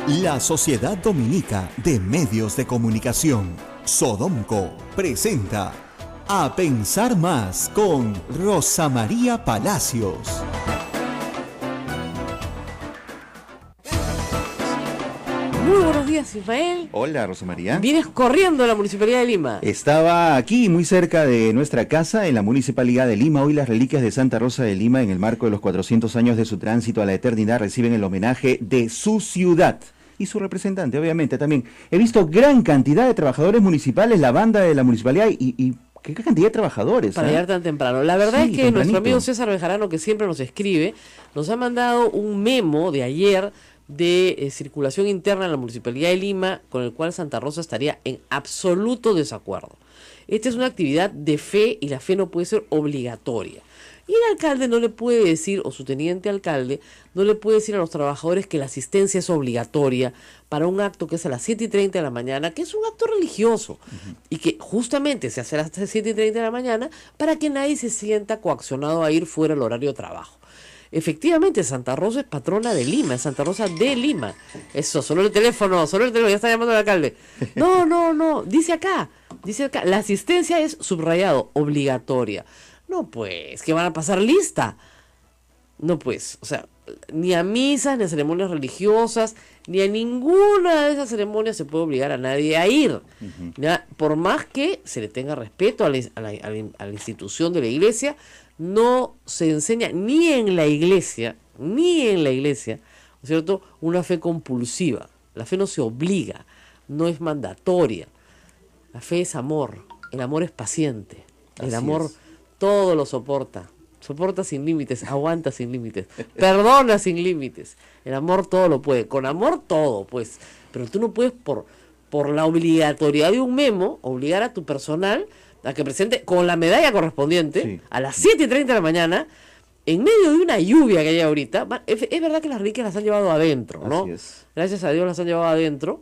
La Sociedad Dominica de Medios de Comunicación, Sodomco, presenta A Pensar Más con Rosa María Palacios. Muy buenos días, Ismael. Hola, Rosa María. Vienes corriendo a la Municipalidad de Lima. Estaba aquí, muy cerca de nuestra casa, en la Municipalidad de Lima. Hoy las reliquias de Santa Rosa de Lima, en el marco de los 400 años de su tránsito a la eternidad, reciben el homenaje de su ciudad. Y su representante, obviamente, también. He visto gran cantidad de trabajadores municipales, la banda de la municipalidad y qué cantidad de trabajadores. Para llegar tan temprano. La verdad es que tempranito. nuestro amigo César Bejarano, que siempre nos escribe, nos ha mandado un memo de ayer de circulación interna en la Municipalidad de Lima, con el cual Santa Rosa estaría en absoluto desacuerdo. Esta es una actividad de fe y la fe no puede ser obligatoria. Y el alcalde no le puede decir, o su teniente alcalde, no le puede decir a los trabajadores que la asistencia es obligatoria para un acto que es a las 7:30 de la mañana, que es un acto religioso, y que justamente se hace a las 7:30 de la mañana para que nadie se sienta coaccionado a ir fuera del horario de trabajo. Efectivamente, Santa Rosa es patrona de Lima, es Santa Rosa de Lima. Eso, sonó el teléfono, ya está llamando el alcalde. No, dice acá, la asistencia es subrayado, obligatoria. No, pues, que van a pasar lista. No, pues, o sea, ni a misas, ni a ceremonias religiosas, ni a ninguna de esas ceremonias se puede obligar a nadie a ir. Ya, por más que se le tenga respeto a la institución de la iglesia, no se enseña ni en la iglesia, ¿no es cierto?, una fe compulsiva. La fe no se obliga, no es mandatoria. La fe es amor, el amor es paciente, el amor todo lo soporta sin límites, aguanta sin límites, perdona sin límites. El amor todo lo puede, con amor todo, pues. Pero tú no puedes por la obligatoriedad de un memo obligar a tu personal a que presente con la medalla correspondiente a las 7:30 de la mañana, en medio de una lluvia que hay ahorita. Es verdad que las reliquias las han llevado adentro, ¿no? Así es. Gracias a Dios las han llevado adentro.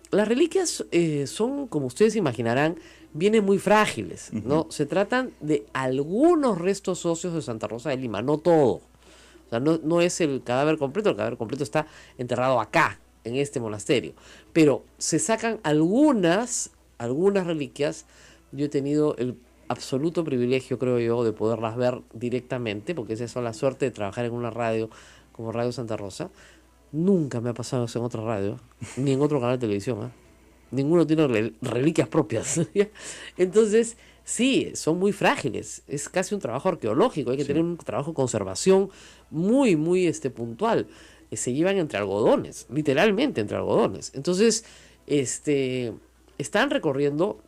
Las reliquias son, como ustedes imaginarán, vienen muy frágiles, ¿no? Se tratan de algunos restos óseos de Santa Rosa de Lima, no todo. O sea, no es el cadáver completo está enterrado acá, en este monasterio. Pero se sacan algunas reliquias. Yo he tenido el absoluto privilegio, creo yo, de poderlas ver directamente, porque esa es la suerte de trabajar en una radio como Radio Santa Rosa. Nunca me ha pasado eso en otra radio, ni en otro canal de televisión, ¿eh? Ninguno tiene reliquias propias. Entonces, sí, son muy frágiles. Es casi un trabajo arqueológico. Hay que tener un trabajo de conservación muy, muy puntual. Se llevan entre algodones, literalmente entre algodones. Entonces, están recorriendo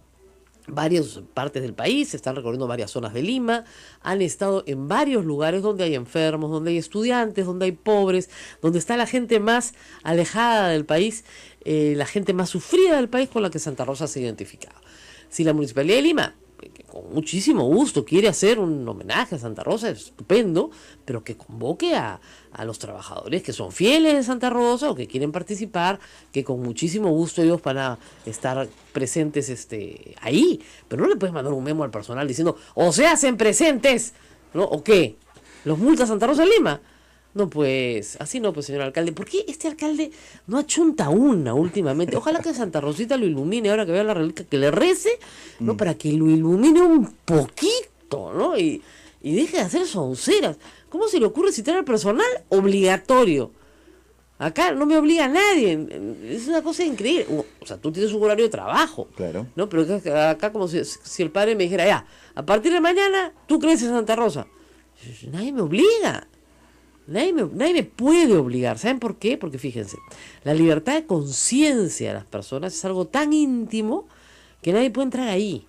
varias partes del país, están recorriendo varias zonas de Lima, han estado en varios lugares donde hay enfermos, donde hay estudiantes, donde hay pobres, donde está la gente más alejada del país, la gente más sufrida del país, con la que Santa Rosa se ha identificado. Si la Municipalidad de Lima, que con muchísimo gusto quiere hacer un homenaje a Santa Rosa, es estupendo, pero que convoque a los trabajadores que son fieles de Santa Rosa o que quieren participar, que con muchísimo gusto ellos van a estar presentes ahí. Pero no le puedes mandar un memo al personal diciendo, o se hacen presentes, ¿no? ¿O qué? ¿Los multa Santa Rosa de Lima? No, pues, así no, pues, señor alcalde. ¿Por qué este alcalde no achunta una últimamente? Ojalá que Santa Rosita lo ilumine ahora que vea la reliquia, que le rece, ¿no? Para que lo ilumine un poquito, ¿no? Y deje de hacer sonceras. ¿Cómo se le ocurre citar al personal? Obligatorio. Acá no me obliga a nadie. Es una cosa increíble. O sea, tú tienes un horario de trabajo. Claro. ¿No? Pero acá como si el padre me dijera, ya, a partir de mañana tú crees en Santa Rosa. Nadie me obliga. Nadie me puede obligar. ¿Saben por qué? Porque fíjense, la libertad de conciencia de las personas es algo tan íntimo que nadie puede entrar ahí.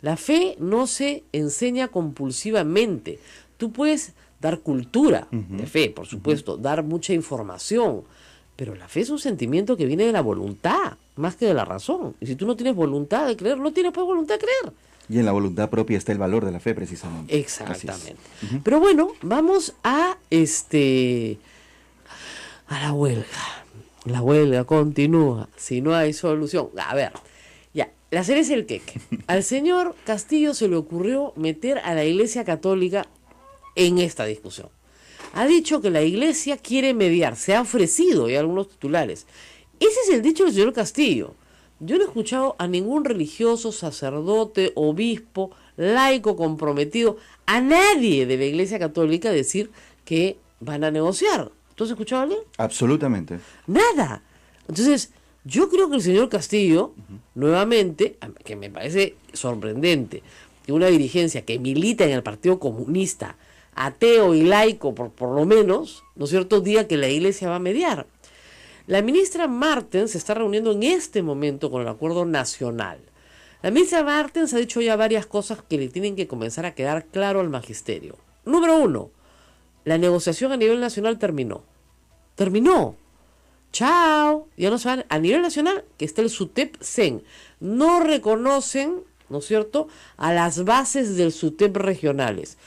La fe no se enseña compulsivamente. Tú puedes dar cultura de fe, por supuesto, dar mucha información, pero la fe es un sentimiento que viene de la voluntad, más que de la razón. Y si tú no tienes voluntad de creer, no tienes pues voluntad de creer. Y en la voluntad propia está el valor de la fe, precisamente. Exactamente. Pero bueno, vamos a la huelga. La huelga continúa. Si no hay solución. A ver, ya, la cereza el queque. Al señor Castillo se le ocurrió meter a la Iglesia Católica en esta discusión. ha dicho que la iglesia quiere mediar, se ha ofrecido, y algunos titulares. Ese es el dicho del señor Castillo. Yo no he escuchado a ningún religioso, sacerdote, obispo, laico comprometido, a nadie de la Iglesia Católica decir que van a negociar. ¿Tú has escuchado a alguien? Absolutamente. Nada. Entonces, yo creo que el señor Castillo, nuevamente, que me parece sorprendente, que una dirigencia que milita en el Partido Comunista, ateo y laico por lo menos, ¿no es cierto?, diga que la Iglesia va a mediar. La ministra Martens se está reuniendo en este momento con el Acuerdo Nacional. La ministra Martens ha dicho ya varias cosas que le tienen que comenzar a quedar claro al magisterio. Número 1, la negociación a nivel nacional terminó. Terminó. Chao. Ya no se van a nivel nacional, que está el SUTEP-CEN. No reconocen, ¿no es cierto?, a las bases del SUTEP regionales.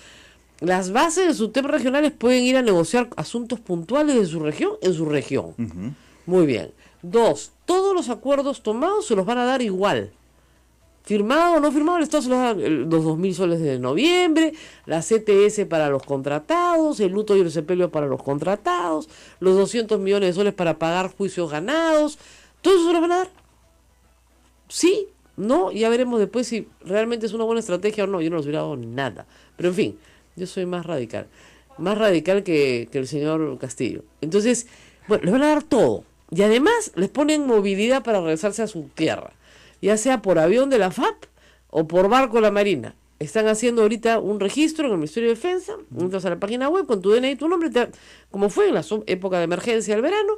Las bases del SUTEP regionales pueden ir a negociar asuntos puntuales de su región en su región. Muy bien. 2, todos los acuerdos tomados se los van a dar igual. Firmado o no firmado, el Estado se los da los 2.000 soles de noviembre, la CTS para los contratados, el luto y el sepelio para los contratados, los 200 millones de soles para pagar juicios ganados. ¿Todo eso se los van a dar? Sí, no, ya veremos después si realmente es una buena estrategia o no. Yo no les hubiera dado nada. Pero en fin, yo soy más radical que el señor Castillo. Entonces, bueno, les van a dar todo. Y además les ponen movilidad para regresarse a su tierra, ya sea por avión de la FAP o por barco de la Marina. Están haciendo ahorita un registro en el Ministerio de Defensa, entras a la página web con tu DNI y tu nombre, como fue en la época de emergencia del verano,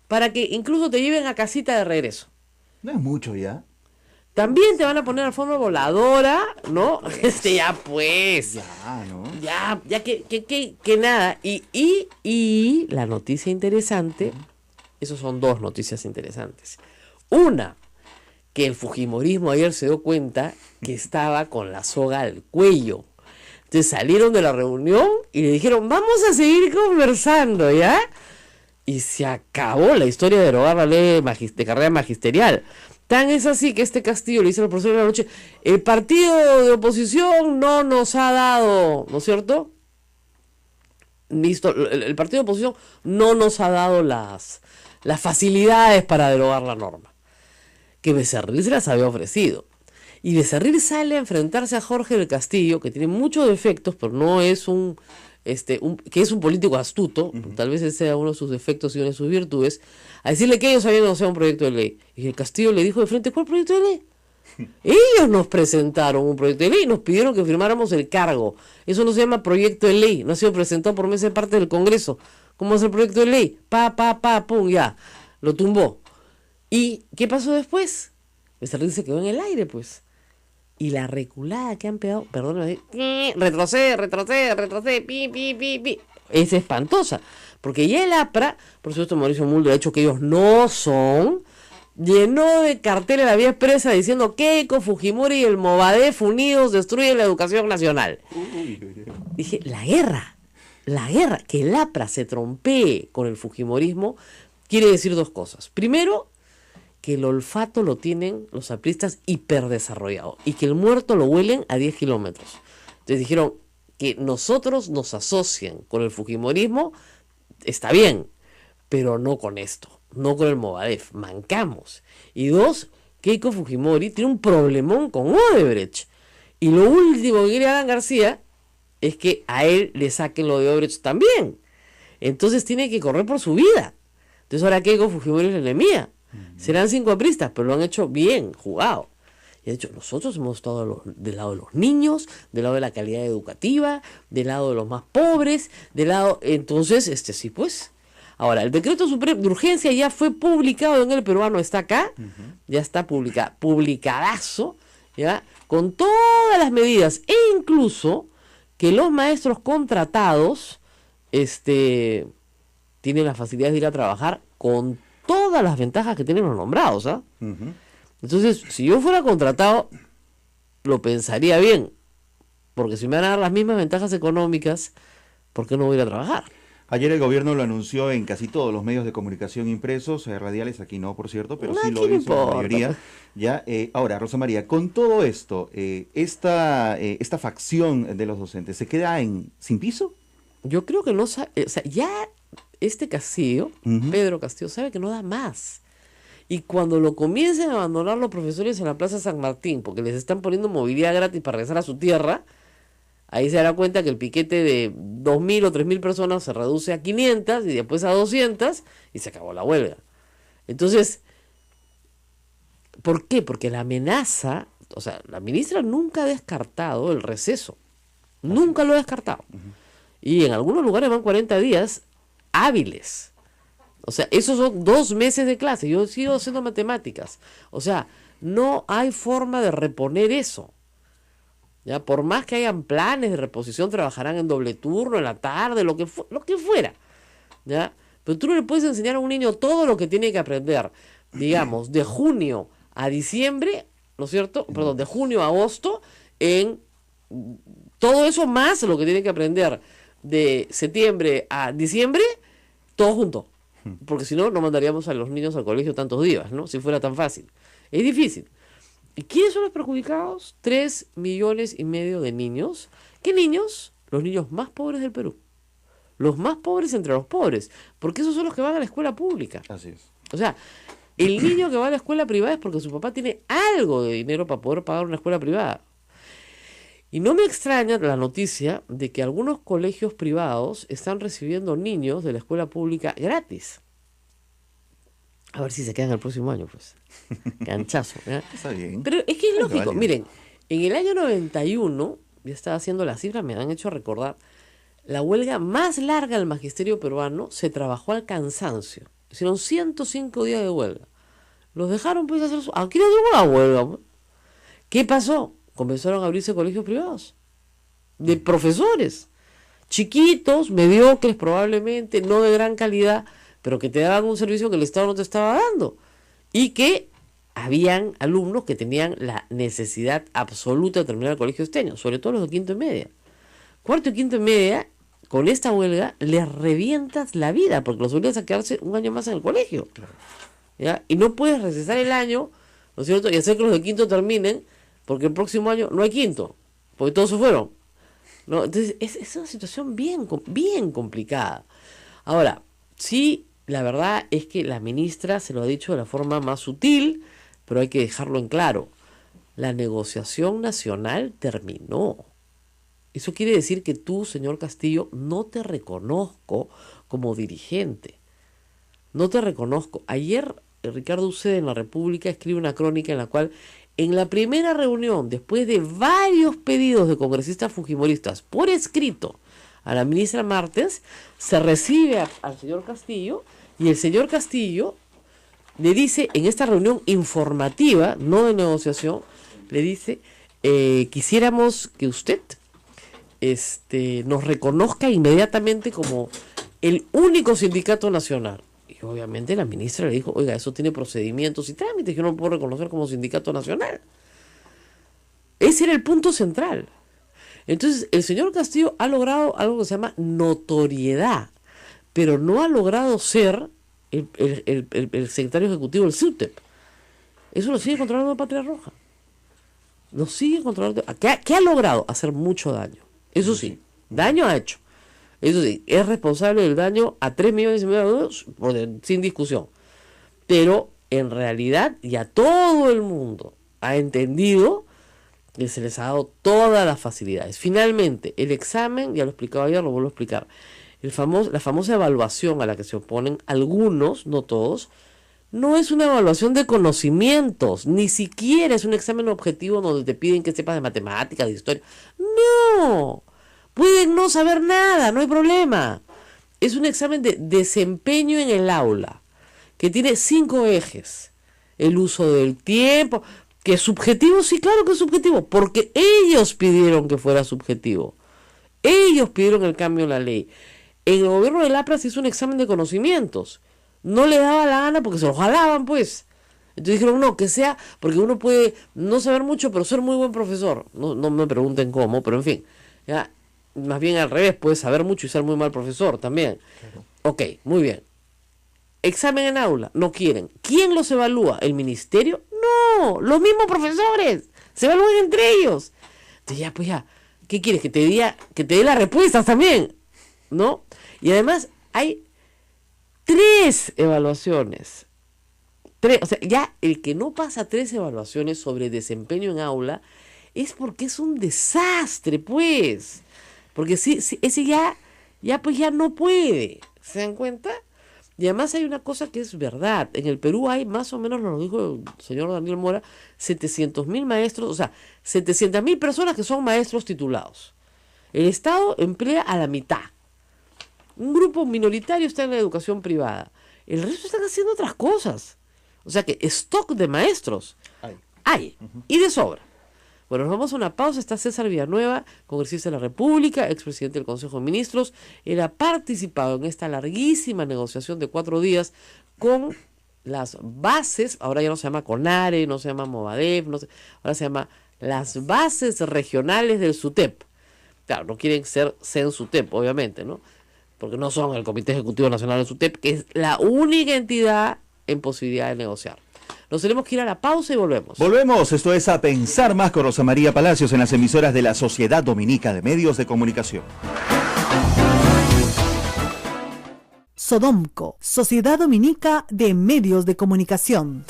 para que incluso te lleven a casita de regreso. No es mucho ya. También te van a poner alfombra voladora, ¿no? Ya pues. Ya, ¿no? Ya que nada. Y la noticia interesante, esos son 2 noticias interesantes. Una, que el fujimorismo ayer se dio cuenta que estaba con la soga al cuello. Entonces salieron de la reunión y le dijeron, vamos a seguir conversando, ¿ya? Y se acabó la historia de derogar la ley de carrera magisterial. Tan es así que este Castillo le dice al profesor de la noche, el partido de oposición no nos ha dado, ¿no es cierto? Listo, el partido de oposición no nos ha dado las facilidades para derogar la norma. Que Becerril se las había ofrecido. Y Becerril sale a enfrentarse a Jorge del Castillo, que tiene muchos defectos, pero no es que es un político astuto, tal vez ese sea uno de sus defectos y una de sus virtudes, a decirle que ellos habían negociado un proyecto de ley. Y el Castillo le dijo de frente, ¿cuál proyecto de ley? Ellos nos presentaron un proyecto de ley y nos pidieron que firmáramos el cargo. Eso no se llama proyecto de ley, no ha sido presentado por mesa de parte del Congreso. ¿Cómo es el proyecto de ley? Pum, ya, lo tumbó. ¿Y qué pasó después? Becerril se quedó en el aire, pues. Y la reculada que han pegado, perdóname, retrocede, pi. Es espantosa. Porque ya el APRA, por supuesto Mauricio Mulder ha dicho que ellos no son, llenó de carteles la vía expresa diciendo Keiko Fujimori y el Movadef unidos destruyen la educación nacional. Dije, la guerra, que el APRA se trompee con el fujimorismo, quiere decir 2 cosas. Primero, que el olfato lo tienen los apristas hiperdesarrollado y que el muerto lo huelen a 10 kilómetros. Entonces dijeron que nosotros nos asocien con el fujimorismo, está bien, pero no con esto, no con el Movadef, mancamos. Y 2, Keiko Fujimori tiene un problemón con Odebrecht. Y lo último que quiere Alan García es que a él le saquen lo de Odebrecht también. Entonces tiene que correr por su vida. Entonces ahora Keiko Fujimori es la enemiga. Serán 5 apristas, pero lo han hecho bien, jugado. Y de hecho, nosotros hemos estado del lado de los niños, del lado de la calidad educativa, del lado de los más pobres, del lado... Entonces, sí pues. Ahora, el decreto supremo de urgencia ya fue publicado en El Peruano, está acá, ya está publicadazo, ya, con todas las medidas, e incluso que los maestros contratados, tienen la facilidad de ir a trabajar con todas las ventajas que tienen los nombrados, ¿ah? Entonces, si yo fuera contratado, lo pensaría bien, porque si me van a dar las mismas ventajas económicas, ¿por qué no voy a ir a trabajar? Ayer el gobierno lo anunció en casi todos los medios de comunicación impresos, radiales, aquí no, por cierto, pero sí lo hizo la mayoría. Ya, ahora, Rosa María, con todo esto, esta facción de los docentes, ¿se queda sin piso? Yo creo que no sabe, o sea, ya este Castillo, Ujú. Pedro Castillo, sabe que no da más. Y cuando lo comiencen a abandonar los profesores en la Plaza San Martín, porque les están poniendo movilidad gratis para regresar a su tierra, ahí se dará cuenta que el piquete de 2.000 o 3.000 personas se reduce a 500 y después a 200 y se acabó la huelga. Entonces, ¿por qué? Porque la amenaza, o sea, la ministra nunca ha descartado el receso. Nunca lo ha descartado. Y en algunos lugares van 40 días hábiles. O sea, esos son 2 meses de clase. Yo sigo haciendo matemáticas. O sea, no hay forma de reponer eso. Ya, por más que hayan planes de reposición, trabajarán en doble turno, en la tarde, lo que fuera. ¿Ya? Pero tú no le puedes enseñar a un niño todo lo que tiene que aprender, digamos, de junio a diciembre, ¿no es cierto? Perdón, de junio a agosto, en todo eso más lo que tiene que aprender de septiembre a diciembre, todo junto. Porque si no, no mandaríamos a los niños al colegio tantos días, ¿no? Si fuera tan fácil. Es difícil. ¿Y quiénes son los perjudicados? 3,5 millones de niños. ¿Qué niños? Los niños más pobres del Perú. Los más pobres entre los pobres. Porque esos son los que van a la escuela pública. Así es. O sea, el niño que va a la escuela privada es porque su papá tiene algo de dinero para poder pagar una escuela privada. Y no me extraña la noticia de que algunos colegios privados están recibiendo niños de la escuela pública gratis. A ver si se quedan el próximo año, pues. Canchazo, ¿ya? Está bien. Pero es que es lógico. válido. Miren, en el año 91, ya estaba haciendo las cifras, me han hecho recordar, la huelga más larga del magisterio peruano se trabajó al cansancio. Hicieron 105 días de huelga. Los dejaron pues hacer su... Aquí no hubo la huelga. Pues. ¿Qué pasó? Comenzaron a abrirse colegios privados. De profesores. Chiquitos, mediocres probablemente, no de gran calidad, pero que te daban un servicio que el Estado no te estaba dando. Y que habían alumnos que tenían la necesidad absoluta de terminar el colegio esteño, sobre todo los de quinto y media. Cuarto y quinto y media, con esta huelga, les revientas la vida, porque los obligas a quedarse un año más en el colegio. Claro. ¿Ya? Y no puedes recesar el año, ¿no es cierto? Y hacer que los de quinto terminen, porque el próximo año no hay quinto, porque todos se fueron. ¿No? Entonces, es una situación bien complicada. Ahora, sí, la verdad es que la ministra se lo ha dicho de la forma más sutil, pero hay que dejarlo en claro. La negociación nacional terminó. Eso quiere decir que tú, señor Castillo, no te reconozco como dirigente. No te reconozco. Ayer Ricardo Uceda en La República escribe una crónica en la cual en la primera reunión, después de varios pedidos de congresistas fujimoristas por escrito a la ministra Martens, se recibe al señor Castillo y el señor Castillo le dice en esta reunión informativa, no de negociación, le dice, quisiéramos que usted nos reconozca inmediatamente como el único sindicato nacional. Y obviamente la ministra le dijo, oiga, eso tiene procedimientos y trámites, yo no lo puedo reconocer como sindicato nacional. Ese era el punto central. Entonces, el señor Castillo ha logrado algo que se llama notoriedad, pero no ha logrado ser el secretario ejecutivo del SUTEP. Eso lo sigue controlando Patria Roja. Lo sigue controlando. ¿Qué ha logrado? Hacer mucho daño. Eso sí, daño ha hecho. Eso sí, es responsable del daño a 3,5 millones sin discusión. Pero en realidad ya todo el mundo ha entendido que se les ha dado todas las facilidades. Finalmente, el examen, ya lo explicaba ayer, lo vuelvo a explicar. La famosa evaluación a la que se oponen algunos, no todos, no es una evaluación de conocimientos, ni siquiera es un examen objetivo donde te piden que sepas de matemáticas, de historia. No, pueden no saber nada, no hay problema. Es un examen de desempeño en el aula, que tiene 5 ejes. El uso del tiempo, que es subjetivo, sí, claro que es subjetivo, porque ellos pidieron que fuera subjetivo. Ellos pidieron el cambio en la ley. En el gobierno del APRA se hizo un examen de conocimientos. No le daba la gana porque se lo jalaban, pues. Entonces dijeron, no, que sea, porque uno puede no saber mucho, pero ser muy buen profesor. No me pregunten cómo, pero en fin. ¿Ya? Más bien al revés, puede saber mucho y ser muy mal profesor también. Claro. Ok, muy bien. Examen en aula, no quieren. ¿Quién los evalúa? ¿El ministerio? No, los mismos profesores. Se evalúan entre ellos. Entonces ya, pues ya, ¿qué quieres? Que te dé las respuestas también. ¿no? Y además hay 3 evaluaciones. O sea, ya el que no pasa 3 evaluaciones sobre desempeño en aula es porque es un desastre, pues. Porque ese ya no puede. ¿Se dan cuenta? Y además hay una cosa que es verdad. En el Perú hay más o menos, lo dijo el señor Daniel Mora, 700.000 maestros, o sea, 700.000 personas que son maestros titulados. El Estado emplea a la mitad. Un grupo minoritario está en la educación privada. El resto están haciendo otras cosas. O sea que stock de maestros hay. Y de sobra. Bueno, nos vamos a una pausa. Está César Villanueva, congresista de la República, expresidente del Consejo de Ministros. Él ha participado en esta larguísima negociación de 4 días con las bases, ahora ya no se llama CONARE, no se llama Movadef, ahora se llama las bases regionales del SUTEP. Claro, no quieren ser SUTEP, obviamente, ¿no? Porque no son el Comité Ejecutivo Nacional del SUTEP, que es la única entidad en posibilidad de negociar. Nos tenemos que ir a la pausa y volvemos. Volvemos, esto es A Pensar Más con Rosa María Palacios en las emisoras de la Sociedad Dominica de Medios de Comunicación. Sodomco, Sociedad Dominica de Medios de Comunicación.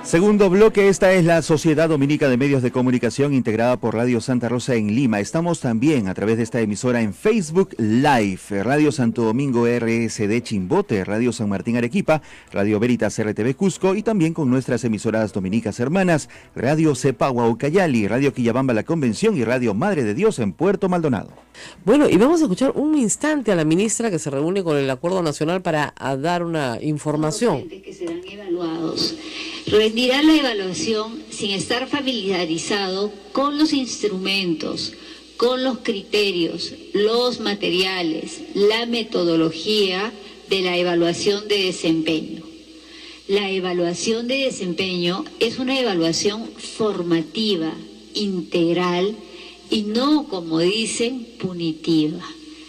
Segundo bloque, esta es la Sociedad Dominica de Medios de Comunicación integrada por Radio Santa Rosa en Lima. Estamos también a través de esta emisora en Facebook Live, Radio Santo Domingo RSD Chimbote, Radio San Martín Arequipa, Radio Veritas RTV Cusco y también con nuestras emisoras dominicas hermanas, Radio Cepagua Ucayali, Radio Quillabamba La Convención y Radio Madre de Dios en Puerto Maldonado. Bueno, y vamos a escuchar un instante a la ministra que se reúne con el Acuerdo Nacional para dar una información. Que serán evaluados. Rendirá la evaluación sin estar familiarizado con los instrumentos, con los criterios, los materiales, la metodología de la evaluación de desempeño. La evaluación de desempeño es una evaluación formativa, integral y no, como dicen, punitiva.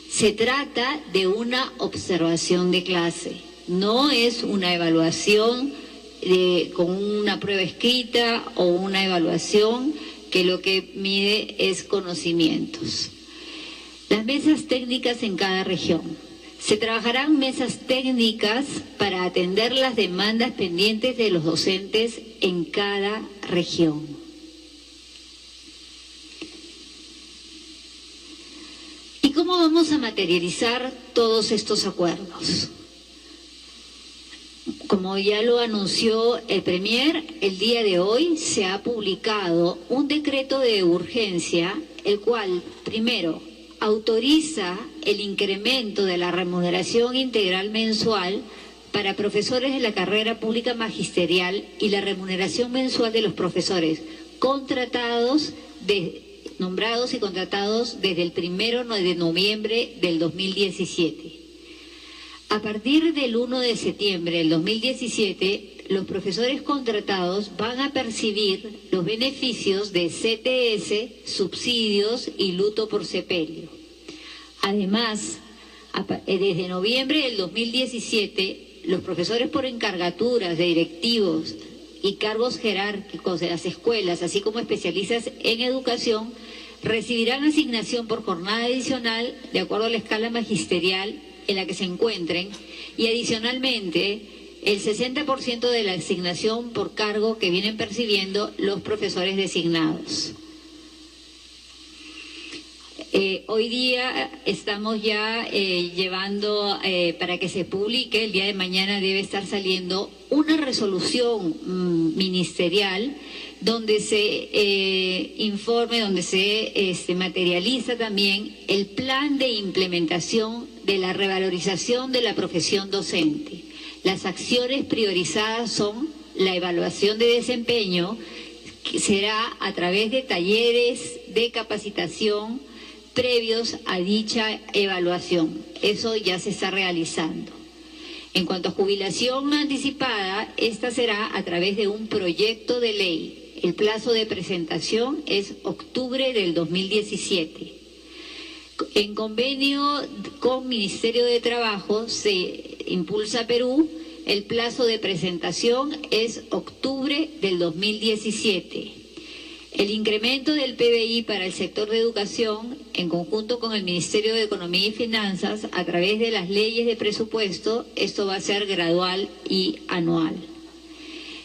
Se trata de una observación de clase, no es una evaluación con una prueba escrita o una evaluación que lo que mide es conocimientos. Las mesas técnicas en cada región. Se trabajarán mesas técnicas para atender las demandas pendientes de los docentes en cada región. ¿Y cómo vamos a materializar todos estos acuerdos? Como ya lo anunció el Premier, el día de hoy se ha publicado un decreto de urgencia, el cual, primero, autoriza el incremento de la remuneración integral mensual para profesores de la carrera pública magisterial y la remuneración mensual de los profesores nombrados y contratados desde el 1 de noviembre del 2017. A partir del 1 de septiembre del 2017, los profesores contratados van a percibir los beneficios de CTS, subsidios y luto por sepelio. Además, desde noviembre del 2017, los profesores por encargaturas de directivos y cargos jerárquicos de las escuelas, así como especialistas en educación, recibirán asignación por jornada adicional de acuerdo a la escala magisterial en la que se encuentren y adicionalmente el 60% de la asignación por cargo que vienen percibiendo los profesores designados. Hoy día estamos ya llevando para que se publique, el día de mañana debe estar saliendo una resolución ministerial donde se informe, donde se materializa también el plan de implementación de la revalorización de la profesión docente. Las acciones priorizadas son la evaluación de desempeño, que será a través de talleres de capacitación previos a dicha evaluación. Eso ya se está realizando. En cuanto a jubilación anticipada, esta será a través de un proyecto de ley. El plazo de presentación es octubre del 2017. En convenio con Ministerio de Trabajo se impulsa Perú, el plazo de presentación es octubre del 2017. El incremento del PBI para el sector de educación, en conjunto con el Ministerio de Economía y Finanzas, a través de las leyes de presupuesto, esto va a ser gradual y anual.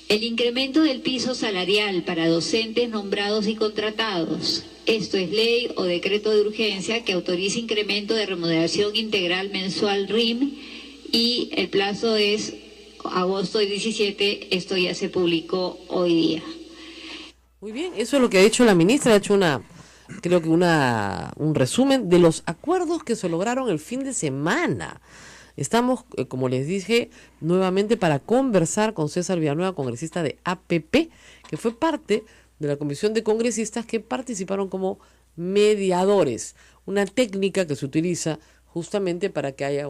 El incremento del piso salarial para docentes nombrados y contratados. Esto es ley o decreto de urgencia que autoriza incremento de remuneración integral mensual RIM y el plazo es agosto 17, esto ya se publicó hoy día. Muy bien, eso es lo que ha hecho la ministra, ha hecho creo que un resumen de los acuerdos que se lograron el fin de semana. Estamos, como les dije, nuevamente para conversar con César Villanueva, congresista de APP, que fue parte de la comisión de congresistas que participaron como mediadores, una técnica que se utiliza justamente para que haya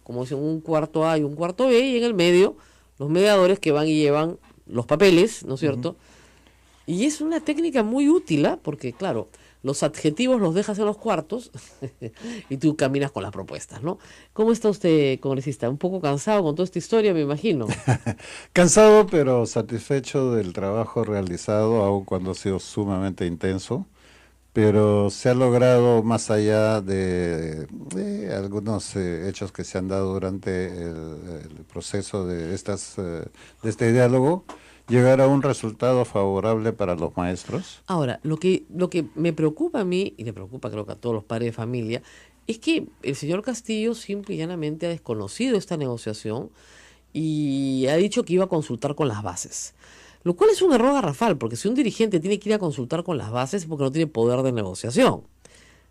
como dicen, un cuarto A y un cuarto B, y en el medio los mediadores que van y llevan los papeles, ¿no es cierto? Y es una técnica muy útil, ¿eh? Porque claro, los adjetivos los dejas en los cuartos y tú caminas con las propuestas, ¿no? ¿Cómo está usted, congresista? Un poco cansado con toda esta historia, me imagino. Cansado, pero satisfecho del trabajo realizado, aun cuando ha sido sumamente intenso. Pero se ha logrado, más allá de algunos hechos que se han dado durante el proceso de este diálogo, llegar a un resultado favorable para los maestros. Ahora, lo que me preocupa a mí, y le preocupa creo que a todos los padres de familia, es que el señor Castillo simple y llanamente ha desconocido esta negociación y ha dicho que iba a consultar con las bases. Lo cual es un error garrafal, porque si un dirigente tiene que ir a consultar con las bases es porque no tiene poder de negociación.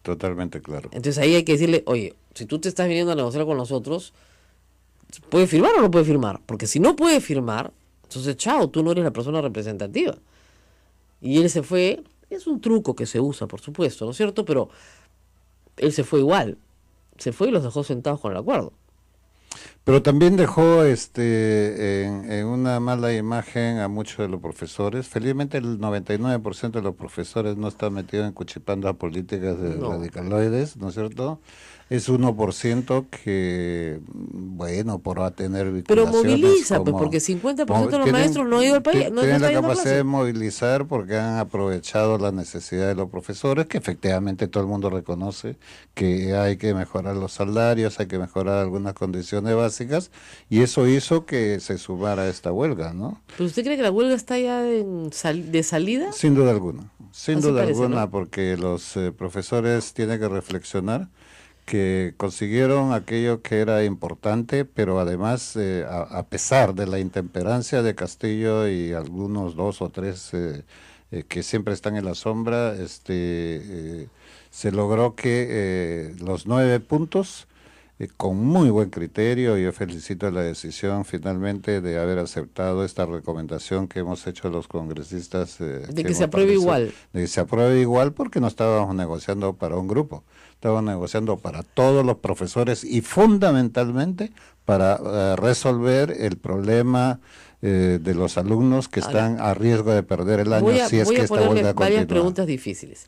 Totalmente claro. Entonces ahí hay que decirle, oye, si tú te estás viniendo a negociar con nosotros, ¿puede firmar o no puede firmar? Porque si no puede firmar, entonces chao, tú no eres la persona representativa. Y él se fue, es un truco que se usa, por supuesto, ¿no es cierto? Pero él se fue igual, se fue y los dejó sentados con el acuerdo. Pero también dejó en una mala imagen a muchos de los profesores. Felizmente el 99% de los profesores no está metido en cuchipandas políticas de radicaloides, ¿no es cierto? Es 1% que, bueno, por tener pero vinculaciones. moviliza, pues, porque 50% de los maestros no han ido al país. No tienen están la yendo a capacidad clase. de movilizar porque han aprovechado la necesidad de los profesores, que efectivamente todo el mundo reconoce que hay que mejorar los salarios, hay que mejorar algunas condiciones básicas, y eso hizo que se sumara a esta huelga, ¿no? ¿Pero usted cree que la huelga está ya de salida? Sin duda alguna, sin Así duda parece, alguna, ¿no? porque los profesores tienen que reflexionar que consiguieron aquello que era importante, pero además, a pesar de la intemperancia de Castillo y algunos 2 o 3 que siempre están en la sombra, se logró que los 9 puntos, con muy buen criterio, yo felicito la decisión finalmente de haber aceptado esta recomendación que hemos hecho los congresistas. De que se apruebe igual. De que se apruebe igual, porque no estábamos negociando para un grupo, estábamos negociando para todos los profesores y fundamentalmente para resolver el problema de los alumnos que están a riesgo de perder el año si es que esta huelga continúa. Varias preguntas difíciles.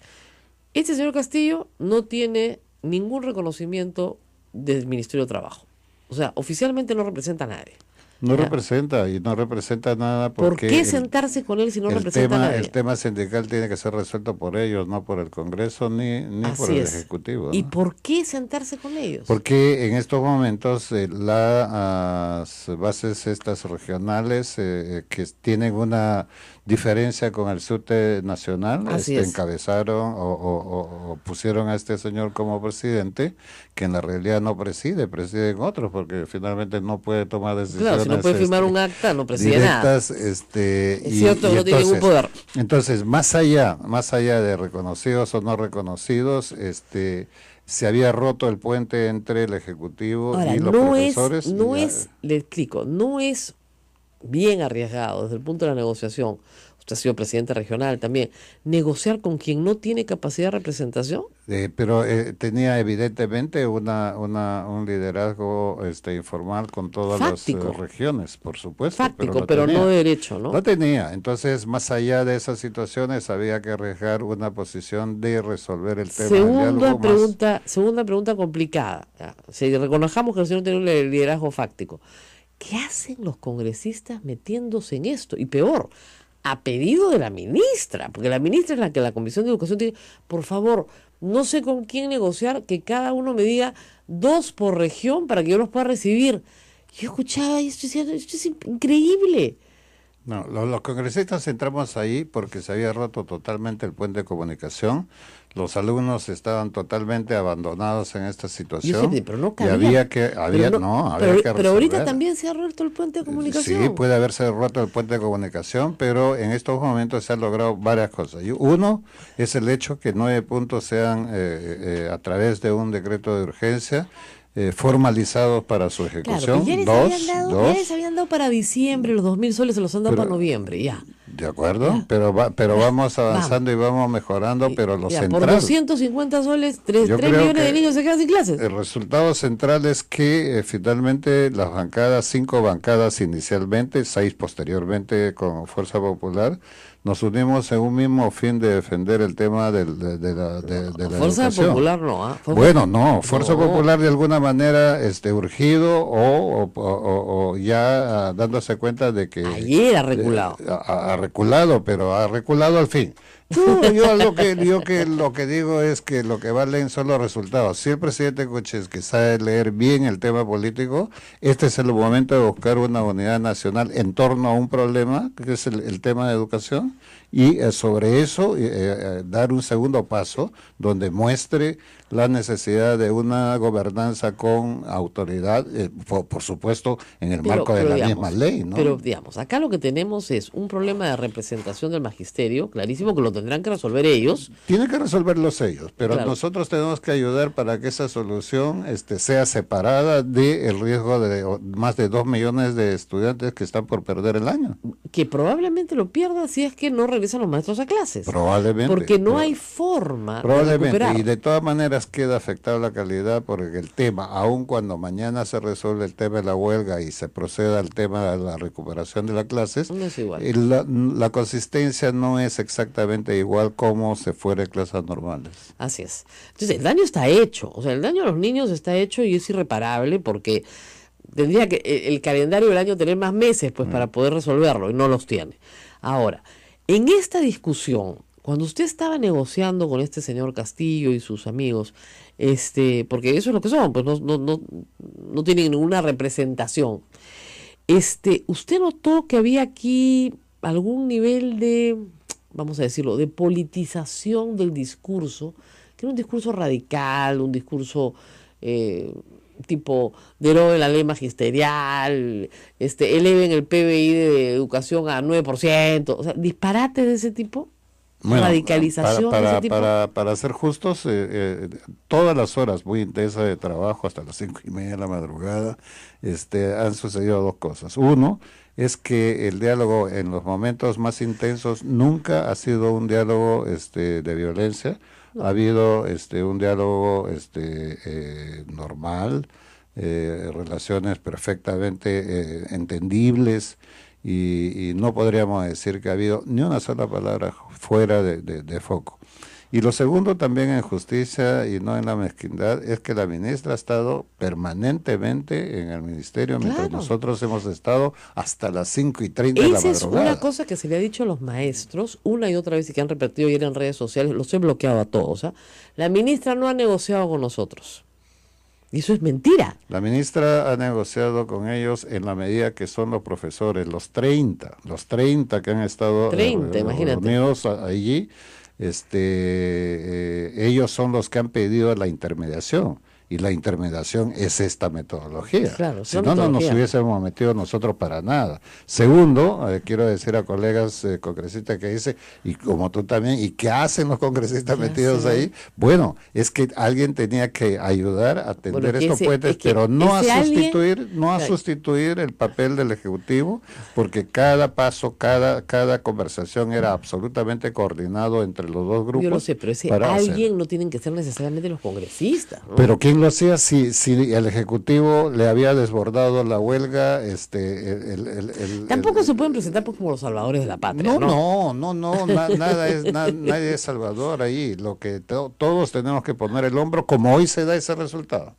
Este señor Castillo no tiene ningún reconocimiento del Ministerio de Trabajo. O sea, oficialmente no representa a nadie. No ¿ya? representa, y no representa nada ¿Por porque... qué sentarse con él si no representa a nadie? El tema sindical tiene que ser resuelto por ellos, no por el Congreso ni por el Ejecutivo, ¿no? ¿Y por qué sentarse con ellos? Porque en estos momentos las bases estas regionales que tienen una diferencia con el SUTE nacional, encabezaron o pusieron a este señor como presidente, que en la realidad no presiden otros, porque finalmente no puede tomar decisiones. Claro, si no puede firmar un acta, no preside directas, nada. Es cierto, no tiene ningún poder. Entonces, más allá de reconocidos o no reconocidos, se había roto el puente entre el Ejecutivo y los profesores. Le explico, no es bien arriesgado desde el punto de la negociación. Usted ha sido presidente regional también. ¿Negociar con quien no tiene capacidad de representación? Pero tenía evidentemente un liderazgo informal con todas Fáctico. las regiones, por supuesto. Fáctico, pero no de derecho, ¿no? No tenía. Entonces, más allá de esas situaciones, había que arriesgar una posición de resolver el tema. Segunda pregunta complicada. Si reconozcamos que el señor tiene un liderazgo fáctico, ¿qué hacen los congresistas metiéndose en esto? Y peor, a pedido de la ministra, porque la ministra es la que la Comisión de Educación tiene, por favor, no sé con quién negociar, que cada uno me diga 2 por región para que yo los pueda recibir. Yo escuchaba y esto es increíble. No, los congresistas entramos ahí porque se había roto totalmente el puente de comunicación. Los alumnos estaban totalmente abandonados en esta situación. Pero no y cabía. había que pero ahorita resolver. también se ha roto el puente de comunicación. Sí, puede haberse roto el puente de comunicación, pero en estos momentos se han logrado varias cosas. Y uno es el hecho que 9 puntos sean a través de un decreto de urgencia formalizados para su ejecución. Claro, ya les habían dado para diciembre, los 2.000 soles se los han dado para noviembre, ya. De acuerdo, Ya. pero vamos avanzando y vamos mejorando, pero lo Ya, central. por 250 soles, 3 Yo creo millones de que niños se quedan sin clases. El resultado central es que finalmente las bancadas, 5 bancadas inicialmente, 6 posteriormente con Fuerza Popular, nos unimos en un mismo fin de defender el tema de la Fuerza educación. Popular no, Bueno, no, Fuerza No. Popular de alguna manera urgido o ya dándose cuenta de que Ayer ha reculado. ha reculado, pero ha reculado al fin. Yo lo que digo es que lo que valen son los resultados. Si el presidente Kuczynski que sabe leer bien el tema político, este es el momento de buscar una unidad nacional en torno a un problema, que es el tema de educación, y sobre eso dar un segundo paso donde muestre la necesidad de una gobernanza con autoridad, por supuesto, en el marco de la misma ley, ¿no? Pero digamos, acá lo que tenemos es un problema de representación del magisterio, clarísimo, que lo tendrán que resolver ellos. Tienen que resolverlos ellos, pero Claro. nosotros tenemos que ayudar para que esa solución sea separada del riesgo de más de 2 millones de estudiantes que están por perder el año. Que probablemente lo pierdan si es que no regresan los maestros a clases. Probablemente. Porque no hay forma de Probablemente, recuperar. y de todas maneras queda afectada la calidad porque el tema, aun cuando mañana se resuelve el tema de la huelga y se proceda al tema de la recuperación de las clases, No es igual. La consistencia no es exactamente igual como se fuera en clases normales. Así es. Entonces, el daño está hecho. O sea, el daño a los niños está hecho y es irreparable porque tendría que el calendario del año tener más meses pues para poder resolverlo y no los tiene. Ahora, en esta discusión, cuando usted estaba negociando con este señor Castillo y sus amigos, porque eso es lo que son, pues no tienen ninguna representación. ¿Usted notó que había aquí algún nivel de, vamos a decirlo, de politización del discurso, que era un discurso radical, un discurso tipo deroguen la ley magisterial, eleven el PBI de educación a 9%, o sea, disparate de ese tipo? Bueno, radicalización de ese tipo. para ser justos, todas las horas muy intensas de trabajo, hasta las 5:30 de la madrugada, han sucedido 2 cosas. Uno es que el diálogo en los momentos más intensos nunca ha sido un diálogo de violencia. No. Ha habido un diálogo normal, relaciones perfectamente entendibles, y no podríamos decir que ha habido ni una sola palabra fuera de foco. Y lo segundo también en justicia y no en la mezquindad es que la ministra ha estado permanentemente en el ministerio, mientras nosotros hemos estado hasta las 5:30 de la madrugada. Esa es una cosa que se le ha dicho a los maestros una y otra vez y que han repetido ayer en redes sociales, los he bloqueado a todos. La ministra no ha negociado con nosotros. Y eso es mentira. La ministra ha negociado con ellos en la medida que son los profesores, los 30 que han estado reunidos allí, ellos son los que han pedido la intermediación. Y la intermediación es esta metodología. Claro, si no, no nos hubiésemos metido nosotros para nada. Segundo, quiero decir a colegas congresistas que dicen, y como tú también, ¿y qué hacen los congresistas metidos ahí? Bueno, es que alguien tenía que ayudar a atender estos puentes, pero no a sustituir el papel del Ejecutivo, porque cada paso, cada conversación era absolutamente coordinado entre los dos grupos. Yo lo sé, pero ese alguien no tienen que ser necesariamente los congresistas, ¿no? Pero ¿quién lo hacía si el Ejecutivo le había desbordado la huelga? Tampoco se pueden presentar como los salvadores de la patria. Nadie es salvador ahí. Lo que todos tenemos que poner el hombro, como hoy se da ese resultado.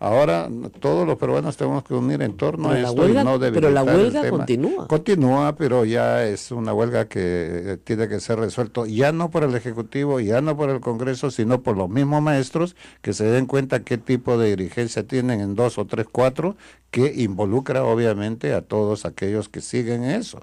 Ahora todos los peruanos tenemos que unir en torno a Pero la esto huelga- y no pero la debilitar el huelga tema. continúa. Continúa, pero ya es una huelga que tiene que ser resuelto ya no por el Ejecutivo, ya no por el Congreso, sino por los mismos maestros que se den cuenta qué tipo de dirigencia tienen en 2 o 3, 4, que involucra obviamente a todos aquellos que siguen eso.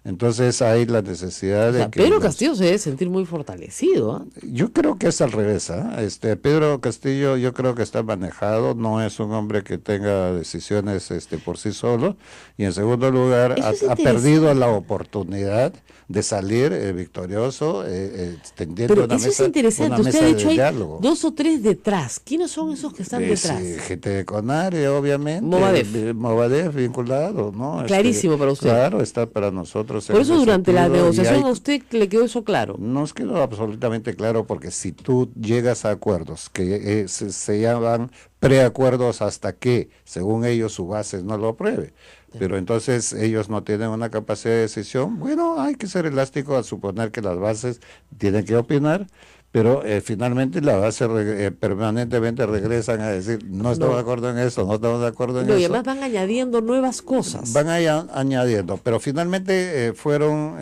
Entonces hay la necesidad O de sea, que Pedro los- Castillo se debe sentir muy fortalecido. ¿Ah? Yo creo que es al revés, ¿ah? Pedro Castillo yo creo que está manejado, no es un hombre que tenga decisiones por sí solo, y en segundo lugar Eso es ha perdido interesante. la oportunidad de salir victorioso tendiendo Pero una eso mesa, es interesante. una Usted mesa ha de dicho hay diálogo. 2 o 3 detrás. ¿Quiénes son esos que están detrás? Gente de CONARE, obviamente. Movadef. Movadef vinculado, ¿no? Clarísimo para usted. Claro, está para nosotros. Por en eso ese durante la sentido, y negociación hay- a usted le quedó eso claro. Nos quedó absolutamente claro, porque si tú llegas a acuerdos que se llaman preacuerdos hasta que, según ellos, su base no lo apruebe, pero entonces ellos no tienen una capacidad de decisión, bueno, hay que ser elástico a suponer que las bases tienen que opinar, pero finalmente la base permanentemente regresan a decir, no estamos No. de acuerdo en eso, no estamos de acuerdo en No, y eso. además van añadiendo nuevas cosas. Van añadiendo, pero finalmente fueron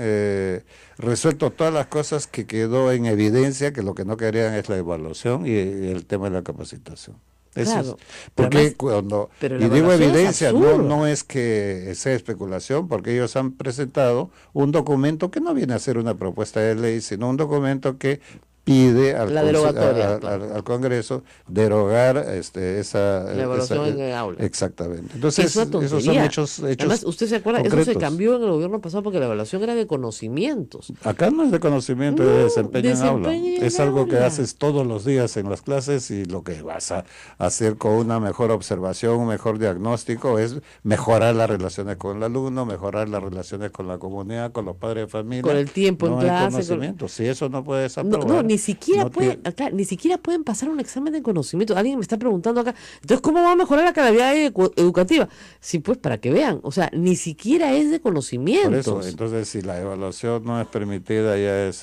resueltos todas las cosas que quedó en evidencia, que lo que no querían es la evaluación y el tema de la capacitación. Eso Claro, es. pero Porque además- cuando, pero la y digo evaluación es evidencia, absurda. no es que sea especulación, porque ellos han presentado un documento que no viene a ser una propuesta de ley, sino un documento que pide al, La derogatoria, claro. al Congreso derogar esa La evaluación en el aula. Exactamente. Que Entonces, es una esos son tontería. hechos Además, usted se acuerda, eso se concretos. cambió en el gobierno pasado porque la evaluación era de conocimientos. Acá no es de conocimiento, No, es de desempeño en aula. desempeño en Es algo que aula. haces todos los días en las clases, y lo que vas a hacer con una mejor observación, un mejor diagnóstico, es mejorar las relaciones con el alumno, mejorar las relaciones con la comunidad, con los padres de familia. Con el tiempo en no clase, hay conocimiento. Si eso no puedes No, aprobar. no, ni siquiera no pueden, acá, ni siquiera pueden pasar un examen de conocimiento. Alguien me está preguntando acá, entonces, ¿cómo va a mejorar la calidad educativa? Sí, pues para que vean, o sea, ni siquiera es de Por conocimientos. eso, entonces, si la evaluación no es permitida, ya es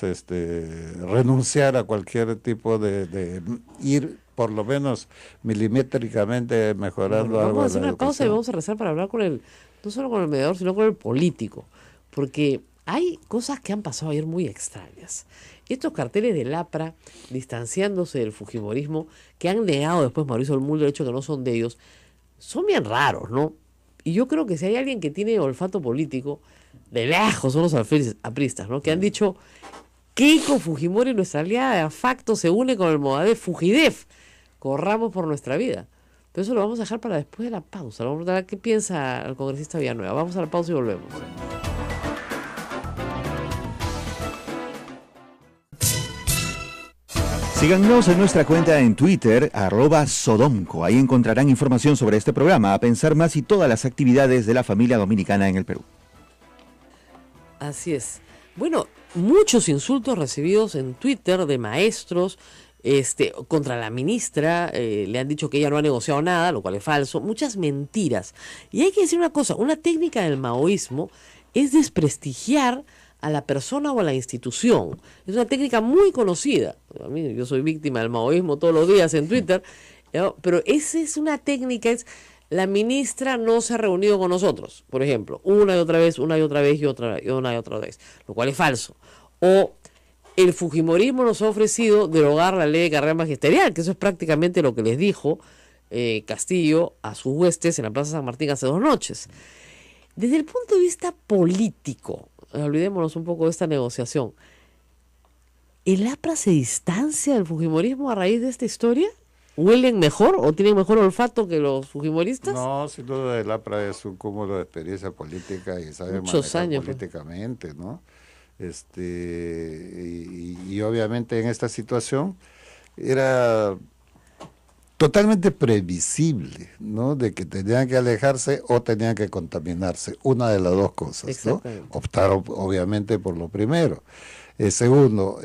renunciar a cualquier tipo de ir, por lo menos milimétricamente, mejorando Bueno, algo vamos a de hacer la una pausa y educación. vamos a rezar para hablar con no solo con el mediador, sino con el político, porque hay cosas que han pasado ayer muy extrañas. Estos carteles del APRA distanciándose del fujimorismo, que han negado después Mauricio Olmul el hecho de que no son de ellos, son bien raros, ¿no? Y yo creo que si hay alguien que tiene olfato político, de lejos son los apristas, ¿no? Que han dicho, Keiko Fujimori, nuestra aliada de facto, se une con el Movadef, Fujidef, corramos por nuestra vida. Pero eso lo vamos a dejar para después de la pausa. Vamos a ver qué piensa el congresista Villanueva. Vamos a la pausa y volvemos. Síganos en nuestra cuenta en Twitter, @Sodomco. Ahí encontrarán información sobre este programa, A Pensar Más y todas las actividades de la familia dominicana en el Perú. Así es. Bueno, muchos insultos recibidos en Twitter de maestros contra la ministra. Le han dicho que ella no ha negociado nada, lo cual es falso. Muchas mentiras. Y hay que decir una cosa, una técnica del maoísmo es desprestigiar a la persona o a la institución. Es una técnica muy conocida. A mí, yo soy víctima del maoísmo todos los días en Twitter, ¿no? Pero esa es una técnica, la ministra no se ha reunido con nosotros, por ejemplo, una y otra vez, una y otra vez y una y otra vez, lo cual es falso. O el fujimorismo nos ha ofrecido derogar la ley de carrera magisterial, que eso es prácticamente lo que les dijo Castillo a sus huestes en la Plaza San Martín hace 2 noches. Desde el punto de vista político, olvidémonos un poco de esta negociación, ¿el APRA se distancia del fujimorismo a raíz de esta historia? ¿Huelen mejor o tienen mejor olfato que los fujimoristas? No, sin duda el APRA es un cúmulo de experiencia política y sabe Muchos manejar años, pues. políticamente, ¿no? Y obviamente en esta situación era totalmente previsible, ¿no? De que tenían que alejarse o tenían que contaminarse, una de las dos cosas, ¿no? Exactamente. Optaron obviamente por lo primero. Segundo,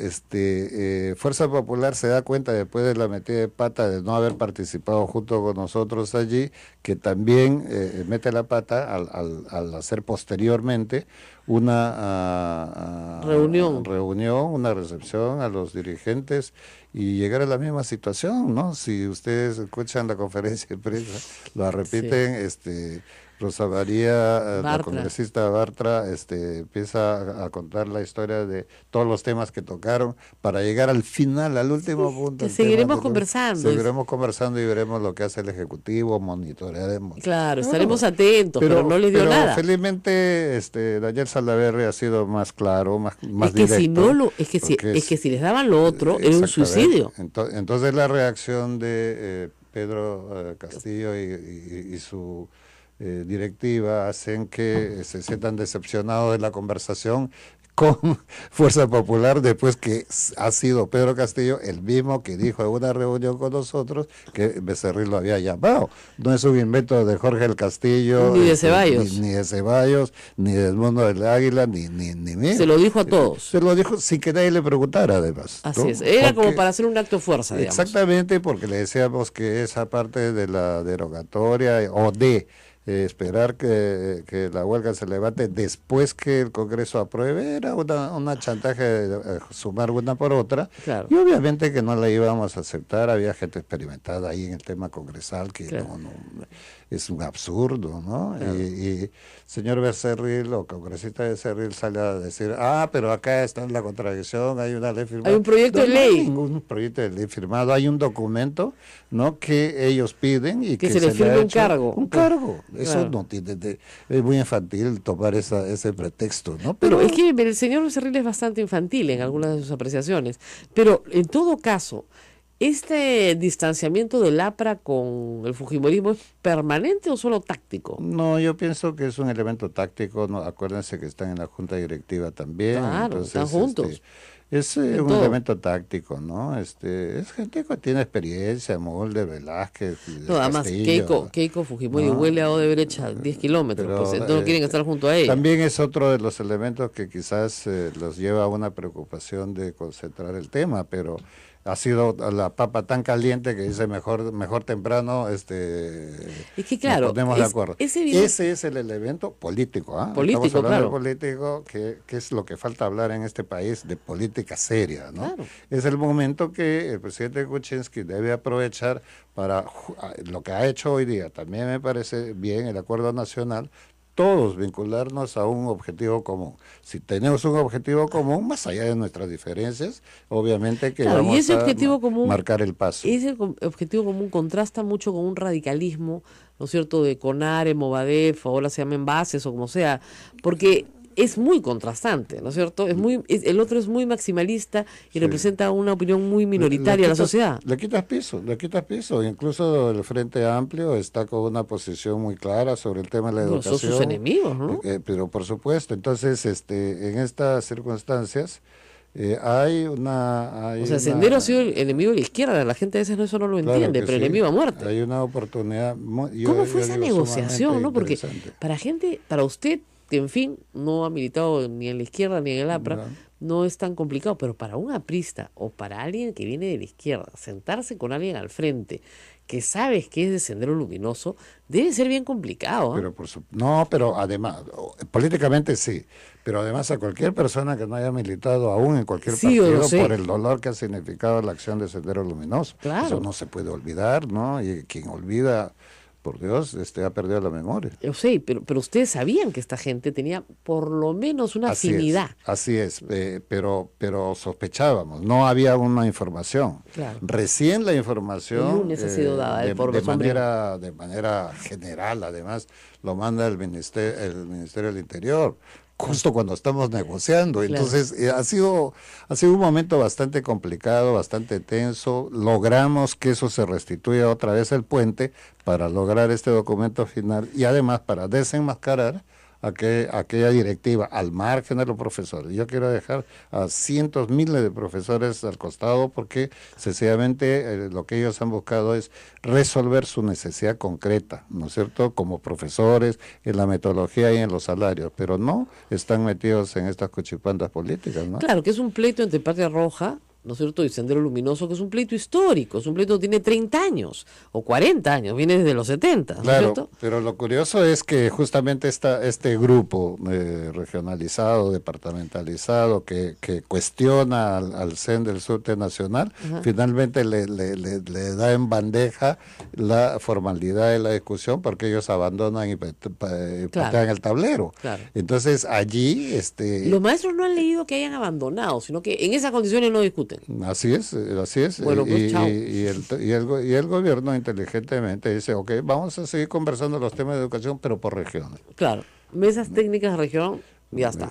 Fuerza Popular se da cuenta después de la metida de pata de no haber participado junto con nosotros allí, que también mete la pata al hacer posteriormente una reunión, una recepción a los dirigentes y llegar a la misma situación, ¿no? Si ustedes escuchan la conferencia de prensa, la repiten, Rosa María, la congresista Bartra, empieza a contar la historia de todos los temas que tocaron para llegar al final, al último punto. Seguiremos conversando. Seguiremos conversando y veremos lo que hace el Ejecutivo, monitorearemos. Claro, estaremos atentos, pero no les dio nada. Felizmente, Daniel Salaverry ha sido más claro, más directo. Es que si les daban lo otro, era un suicidio. Entonces la reacción de Pedro Castillo y su directiva hacen que se sientan decepcionados de la conversación con Fuerza Popular, después que ha sido Pedro Castillo el mismo que dijo en una reunión con nosotros que Becerril lo había llamado. No es un invento de Jorge el Castillo, ni de Ceballos, ni de Ceballos, ni del Mundo del Águila, ni mío. Se lo dijo a todos. Se lo dijo sin que nadie le preguntara, además. Así es. Era como para hacer un acto de fuerza, digamos. Exactamente, porque le decíamos que esa parte de la derogatoria o de esperar que la huelga se levante después que el Congreso apruebe era una chantaje de sumar una por otra, claro. Y obviamente que no la íbamos a aceptar. Había gente experimentada ahí en el tema congresal que claro. no es un absurdo, ¿no? Claro. Y señor Becerril o congresista Becerril sale a decir, pero acá está en la contradicción, hay una ley firmada. Hay un proyecto de ley. No hay ningún proyecto de ley firmado, hay un documento, ¿no?, que ellos piden y que se les firme un cargo. Un cargo. Eso claro. No tiene, es muy infantil tomar ese pretexto, ¿no? Pero es que el señor Becerril es bastante infantil en algunas de sus apreciaciones, pero en todo caso, ¿este distanciamiento del APRA con el fujimorismo es permanente o solo táctico? No, yo pienso que es un elemento táctico. No, acuérdense que están en la junta directiva también. Claro, entonces, están juntos. Es un elemento táctico, ¿no? Es gente que tiene experiencia, Mulder, Velázquez, no, además Keiko Fujimori huele a Odebrecht a 10 kilómetros, pues entonces no quieren estar junto a ella. También es otro de los elementos que quizás los lleva a una preocupación de concentrar el tema, pero ha sido la papa tan caliente que dice mejor temprano, es que claro, nos ponemos de acuerdo. Ese es el elemento político, político, estamos hablando claro. de político, que es lo que falta hablar en este país, de política seria, ¿no? Claro. Es el momento que el presidente Kuczynski debe aprovechar para lo que ha hecho hoy día. También me parece bien el acuerdo nacional, todos vincularnos a un objetivo común. Si tenemos un objetivo común, más allá de nuestras diferencias, obviamente que claro, vamos y ese a objetivo común, marcar el paso. Ese objetivo común contrasta mucho con un radicalismo, ¿no es cierto?, de CONARE, Movadef, ahora se llamen bases o como sea, porque es muy contrastante, ¿no es cierto? El otro es muy maximalista y representa una opinión muy minoritaria de la sociedad. Le quitas piso. Incluso el Frente Amplio está con una posición muy clara sobre el tema de la educación. Son sus enemigos, ¿no? Pero por supuesto, entonces, en estas circunstancias hay una... Sendero ha sido el enemigo de la izquierda, la gente a veces eso no lo entiende, pero enemigo a muerte. Hay una oportunidad... ¿Cómo fue esa negociación, no? Porque para usted, que en fin, no ha militado ni en la izquierda ni en el APRA, no es tan complicado, pero para un aprista o para alguien que viene de la izquierda, sentarse con alguien al frente que sabes que es de Sendero Luminoso, debe ser bien complicado. Pero además, políticamente sí, pero además a cualquier persona que no haya militado aún en cualquier partido, por el dolor que ha significado la acción de Sendero Luminoso, eso no se puede olvidar, ¿no? Y quien olvida, por Dios, ha perdido la memoria. Yo sé, pero ustedes sabían que esta gente tenía por lo menos una afinidad. Así es, pero sospechábamos, no había una información. Claro. Recién la información, el lunes ha sido dada de manera general, además, lo manda el Ministerio del Interior, justo cuando estamos negociando. Claro. Entonces ha sido un momento bastante complicado, bastante tenso. Logramos que eso se restituya otra vez el puente para lograr este documento final y además para desenmascarar aquella directiva, al margen de los profesores. Yo quiero dejar a cientos, miles de profesores al costado porque sencillamente lo que ellos han buscado es resolver su necesidad concreta, ¿no es cierto?, como profesores, en la metodología y en los salarios, pero no están metidos en estas cuchipandas políticas, ¿no? Claro, que es un pleito entre Patria Roja, ¿no es cierto?, y Sendero Luminoso, que es un pleito histórico, es un pleito que tiene 30 años o 40 años, viene desde los 70, ¿no es Claro, cierto? pero lo curioso es que justamente este grupo regionalizado, departamentalizado, que cuestiona al CEN del Subte Nacional, finalmente le da en bandeja la formalidad de la discusión porque ellos abandonan y patean el tablero. Claro. Entonces allí... Los maestros no han leído que hayan abandonado, sino que en esas condiciones no discuten. Así es. Bueno, pues, chao. Y el gobierno inteligentemente dice, ok, vamos a seguir conversando los temas de educación, pero por regiones. Claro, mesas técnicas de región, ya está.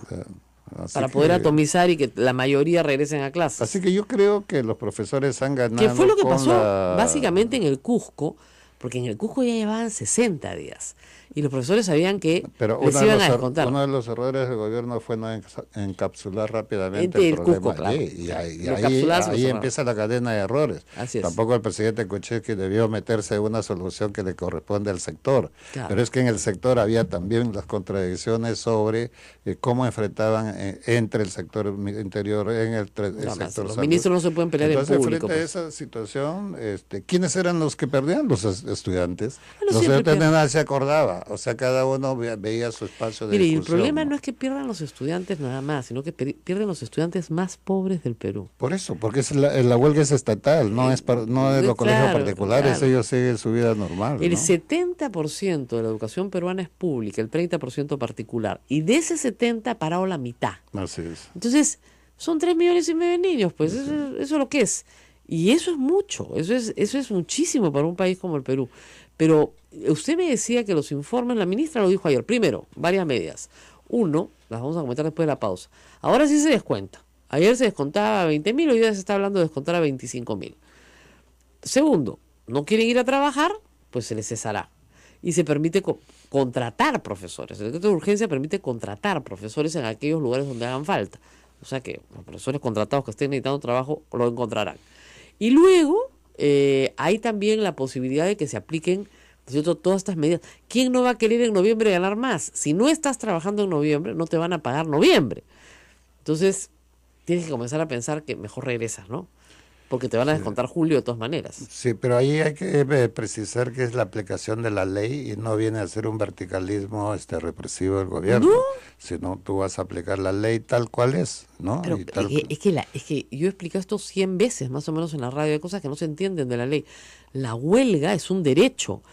Así Para que- poder atomizar y que la mayoría regresen a clases. Así que yo creo que los profesores han ganado. Que fue lo que con pasó la- básicamente en el Cusco, porque en el Cusco ya llevaban 60 días. Y los profesores sabían que Pero les iban a descontar. uno de los errores del gobierno fue no encapsular rápidamente El el problema Cusco, claro. allí. Y Lo ahí encapsularon, lo cerraron. empieza la cadena de errores. Así es. Tampoco el presidente Kuczynski debió meterse en una solución que le corresponde al sector. Claro. Pero es que en el sector había también las contradicciones sobre cómo enfrentaban entre el sector interior en el No, sector los salud. ministros no se pueden pelear Entonces, en público. frente a Pues. esa situación, ¿quiénes eran los que perdían? Los estudiantes. Bueno, Los siempre estudiantes pierden. nadie se acordaba, o sea, cada uno veía su espacio de Mire, y el discusión, problema no es que pierdan los estudiantes nada más, sino que pierden los estudiantes más pobres del Perú. Por eso, porque la huelga es estatal, no es no de los colegios Claro, particulares, claro. ellos siguen su vida normal. El ¿no? 70% de la educación peruana es pública, el 30% particular. Y de ese 70 ha parado la mitad. Así es. Entonces, son 3,5 millones de niños, pues eso es lo que es. Y eso es mucho, eso es muchísimo para un país como el Perú. Pero usted me decía que los informes, la ministra lo dijo ayer. Primero, varias medidas. Uno, las vamos a comentar después de la pausa. Ahora sí se descuenta. Ayer se descontaba a 20.000, hoy día se está hablando de descontar a 25.000. Segundo, no quieren ir a trabajar, pues se les cesará. Y se permite contratar profesores. El decreto de urgencia permite contratar profesores en aquellos lugares donde hagan falta. O sea que los profesores contratados que estén necesitando trabajo lo encontrarán. Y luego hay también la posibilidad de que se apliquen, ¿no es cierto?, todas estas medidas. ¿Quién no va a querer en noviembre ganar más? Si no estás trabajando en noviembre, no te van a pagar noviembre. Entonces, tienes que comenzar a pensar que mejor regresas, ¿no? Porque te van a descontar julio de todas maneras. Sí, pero ahí hay que precisar que es la aplicación de la ley y no viene a ser un verticalismo represivo del gobierno, ¿No? sino tú vas a aplicar la ley tal cual es, ¿no? Pero Y tal- es que yo he explicado esto 100 veces más o menos en la radio, hay cosas que no se entienden de la ley. La huelga es un derecho,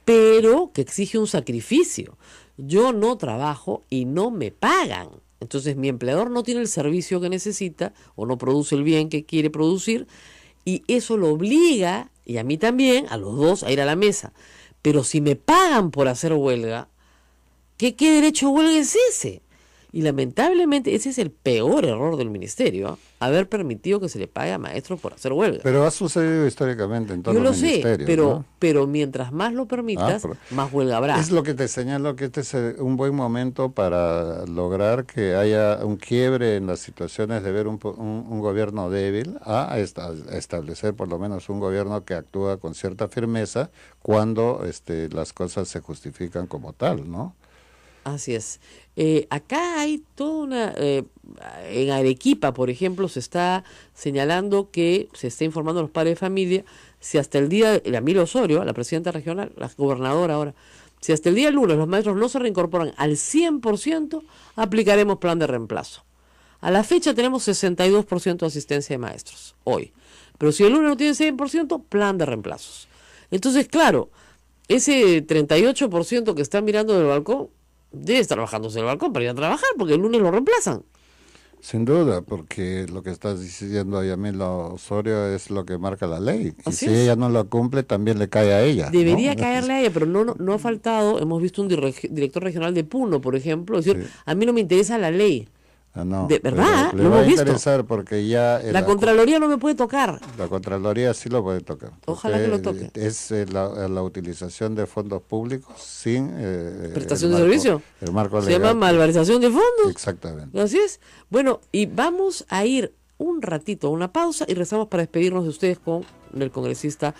pero que exige un sacrificio. Yo no trabajo y no me pagan. Entonces mi empleador no tiene el servicio que necesita o no produce el bien que quiere producir y eso lo obliga, y a mí también, a los dos, a ir a la mesa. Pero si me pagan por hacer huelga, ¿qué derecho de huelga es ese? Y lamentablemente ese es el peor error del ministerio, ¿eh? Haber permitido que se le pague a maestros por hacer huelga. Pero ha sucedido históricamente en todos Yo lo los sé, ministerios, pero, ¿no? pero mientras más lo permitas, pero- más huelga habrá. Es lo que te señalo que este es un buen momento para lograr que haya un quiebre en las situaciones de ver un gobierno débil a establecer por lo menos un gobierno que actúa con cierta firmeza cuando las cosas se justifican como tal, ¿no? Así es. Acá hay toda una... en Arequipa, por ejemplo, se está señalando que se está informando a los padres de familia si hasta el día... La Mila Osorio, la presidenta regional, la gobernadora ahora, si hasta el día lunes los maestros no se reincorporan al 100%, aplicaremos plan de reemplazo. A la fecha tenemos 62% de asistencia de maestros, hoy. Pero si el lunes no tiene 100%, plan de reemplazos. Entonces, claro, ese 38% que está mirando del balcón, debe estar bajándose el balcón para ir a trabajar, porque el lunes lo reemplazan. Sin duda, porque lo que estás diciendo a Yamila Osorio es lo que marca la ley. Y Así si es. ella no lo cumple, también le cae a ella. Debería ¿no? caerle a ella, pero no ha faltado. Hemos visto un director regional de Puno, por ejemplo, decir, Sí. a mí no me interesa la ley. No, De verdad, le lo va a hemos visto. interesar porque ya La Contraloría no me puede tocar. la Contraloría sí lo puede tocar. Ojalá que lo toque. Es la utilización de fondos públicos sin Prestación de servicio. El marco Se legal. llama malversación de fondos. Exactamente. Así es. Bueno, y vamos a ir un ratito a una pausa y rezamos para despedirnos de ustedes con el congresista,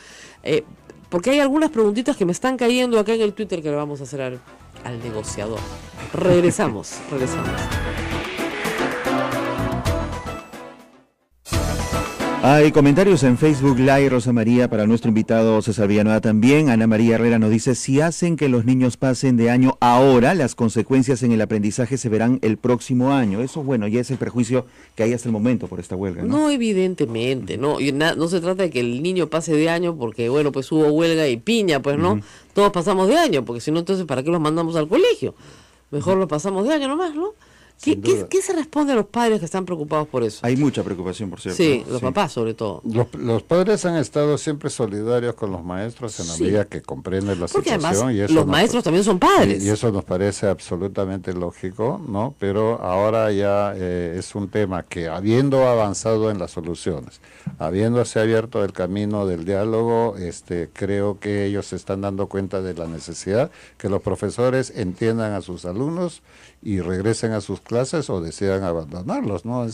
porque hay algunas preguntitas que me están cayendo acá en el Twitter que le vamos a hacer al negociador. Regresamos. Hay comentarios en Facebook Live, Rosa María, para nuestro invitado César Villanueva también. Ana María Herrera nos dice, si hacen que los niños pasen de año ahora, las consecuencias en el aprendizaje se verán el próximo año. Eso, bueno, ya es el prejuicio que hay hasta el momento por esta huelga, ¿no? No, evidentemente, no. Y no se trata de que el niño pase de año porque, bueno, pues hubo huelga y piña, pues no. Todos pasamos de año, porque si no, entonces, ¿para qué los mandamos al colegio? Mejor los pasamos de año nomás, ¿no? ¿Qué se responde a los padres que están preocupados por eso? Hay mucha preocupación, por cierto. Sí, los papás sobre todo. Los padres han estado siempre solidarios con los maestros en la medida que comprenden la Porque situación. además Y eso los maestros también son padres. Y eso nos parece absolutamente lógico, ¿no? Pero ahora ya es un tema que, habiendo avanzado en las soluciones, habiéndose abierto el camino del diálogo, creo que ellos se están dando cuenta de la necesidad que los profesores entiendan a sus alumnos y regresen a sus clases o decidan abandonarlos, ¿no?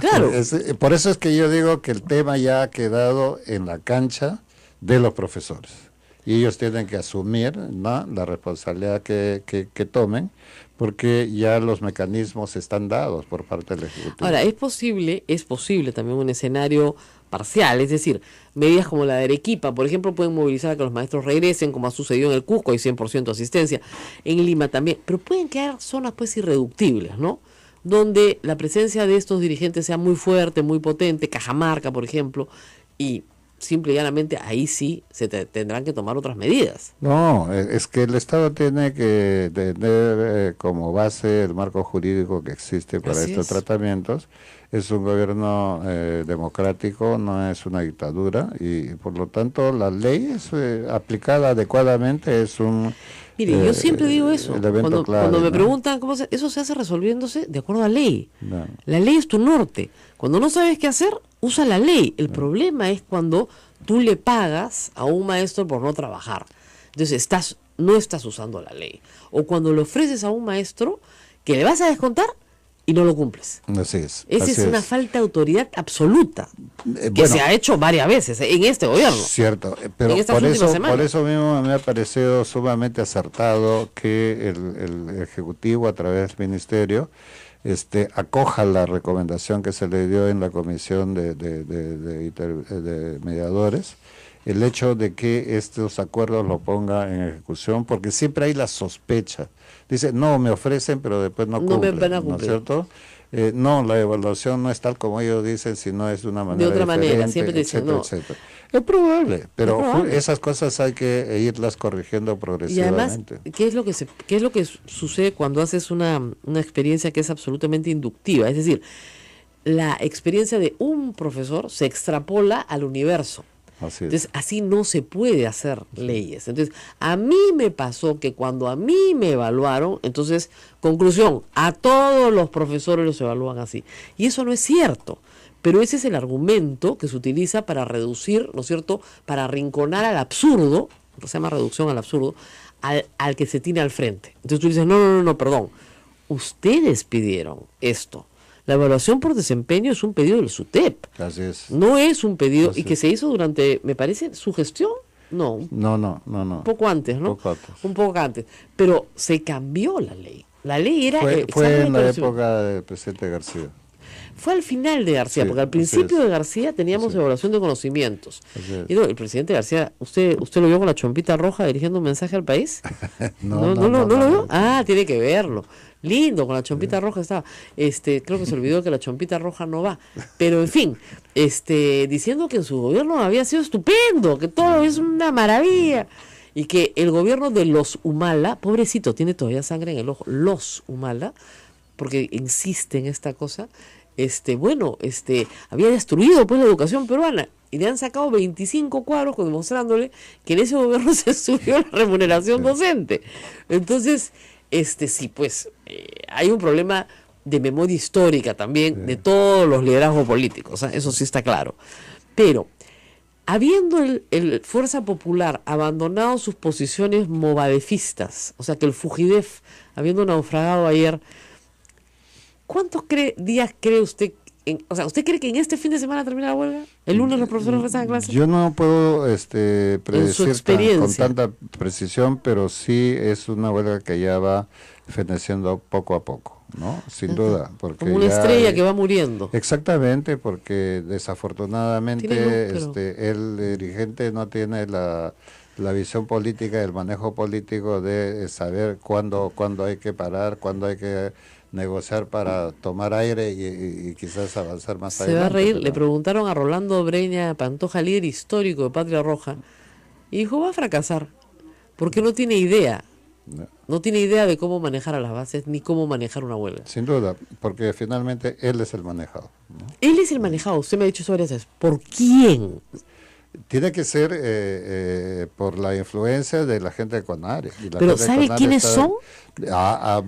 Claro. Por eso es que yo digo que el tema ya ha quedado en la cancha de los profesores y ellos tienen que asumir, ¿no?, la responsabilidad que tomen, porque ya los mecanismos están dados por parte del Ejecutivo. Ahora, es posible también un escenario parcial, es decir, medidas como la de Arequipa, por ejemplo, pueden movilizar a que los maestros regresen, como ha sucedido en el Cusco, hay 100% asistencia, en Lima también, pero pueden quedar zonas pues irreductibles, ¿no? Donde la presencia de estos dirigentes sea muy fuerte, muy potente, Cajamarca, por ejemplo, y simple y llanamente ahí sí se tendrán que tomar otras medidas. No, es que el Estado tiene que tener como base el marco jurídico que existe para estos tratamientos. Es un gobierno democrático, no es una dictadura, y por lo tanto la ley es aplicada adecuadamente, es un... Mire, yo siempre digo eso, cuando me preguntan cómo eso se hace resolviéndose de acuerdo a ley. No. La ley es tu norte. Cuando no sabes qué hacer, usa la ley. El problema es cuando tú le pagas a un maestro por no trabajar. Entonces no estás usando la ley. O cuando le ofreces a un maestro que le vas a descontar y no lo cumples. Así es. Esa es una falta de autoridad absoluta que se ha hecho varias veces en este gobierno. Cierto, pero por eso mismo me ha parecido sumamente acertado que el Ejecutivo, a través del Ministerio, acoja la recomendación que se le dio en la Comisión de Mediadores, el hecho de que estos acuerdos lo ponga en ejecución, porque siempre hay la sospecha. Dice, no, me ofrecen, pero después no cumplen, me van a cumplir. ¿No es cierto? No, la evaluación no es tal como ellos dicen, sino es de una manera de otra manera, siempre dicen, no. etcétera. Es probable, pero esas cosas hay que irlas corrigiendo progresivamente. Y además, ¿qué es lo que sucede cuando haces una experiencia que es absolutamente inductiva? Es decir, la experiencia de un profesor se extrapola al universo. Entonces, así no se puede hacer leyes. Entonces, a mí me pasó que cuando a mí me evaluaron, entonces, conclusión, a todos los profesores los evalúan así. Y eso no es cierto. Pero ese es el argumento que se utiliza para reducir, ¿no es cierto?, para arrinconar al absurdo, que se llama reducción al absurdo, al que se tiene al frente. Entonces tú dices, no, perdón, ustedes pidieron esto. La evaluación por desempeño es un pedido del SUTEP. Así es. No es un pedido, y que se hizo durante, me parece, su gestión. No. Un poco antes, ¿no? Un poco antes. Pero se cambió la ley. La ley era... Fue en la época del presidente García. Fue al final de García, porque al principio de García teníamos evaluación de conocimientos. Y no, el presidente García, ¿usted lo vio con la chompita roja dirigiendo un mensaje al país? ¿No lo vio? Ah, tiene que verlo. Lindo, con la chompita roja estaba. Creo que se olvidó que la chompita roja no va. Pero en fin, diciendo que en su gobierno había sido estupendo, que todo es una maravilla. Y que el gobierno de los Humala, pobrecito, tiene todavía sangre en el ojo, los Humala, porque insiste en esta cosa, había destruido pues la educación peruana y le han sacado 25 cuadros demostrándole que en ese gobierno se subió la remuneración docente. Entonces, sí, pues hay un problema de memoria histórica también de todos los liderazgos políticos, eso sí está claro. Pero habiendo el Fuerza Popular abandonado sus posiciones movadefistas, o sea que el Fujidef, habiendo naufragado ayer, ¿cuántos días cree usted? O sea, ¿usted cree que en este fin de semana termina la huelga? ¿El lunes los profesores regresan a clase? Yo no puedo predecir con experiencia. tanta precisión, pero sí es una huelga que ya va feneciendo poco a poco, ¿no? Sin duda. Porque como una ya, estrella que va muriendo. Exactamente, porque desafortunadamente Tiene luz, el dirigente no tiene la visión política, el manejo político de saber cuándo hay que parar, cuándo hay que negociar para tomar aire y quizás avanzar más Se adelante. va a reír. Pero Le preguntaron a Rolando Breña Pantoja, líder histórico de Patria Roja, y dijo, va a fracasar, porque no tiene idea. No tiene idea de cómo manejar a las bases ni cómo manejar una huelga. Sin duda, porque finalmente él es el manejado, ¿no? Él es el manejado, usted me ha dicho eso varias veces. ¿Por quién? Tiene que ser por la influencia de la gente de CONARE. Y la Pero gente de ¿sabe CONARE quiénes son?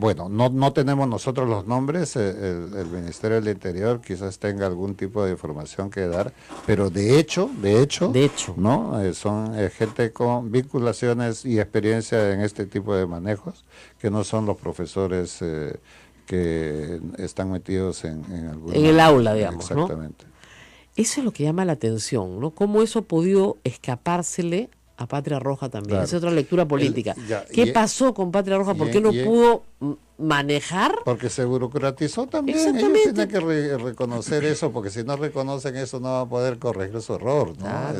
Bueno, no tenemos nosotros los nombres, el Ministerio del Interior quizás tenga algún tipo de información que dar, pero de hecho, ¿no? Son gente con vinculaciones y experiencia en este tipo de manejos, que no son los profesores que están metidos en alguna... En el aula, digamos, ¿no? Exactamente. Eso es lo que llama la atención, ¿no? Cómo eso ha podido escapársele a Patria Roja también. Claro. Esa es otra lectura política. Ya, ¿Qué pasó con Patria Roja? ¿Por qué no pudo manejar? Porque se burocratizó también. Exactamente. Ellos tienen que reconocer eso, porque si no reconocen eso no van a poder corregir su error, ¿no? Claro.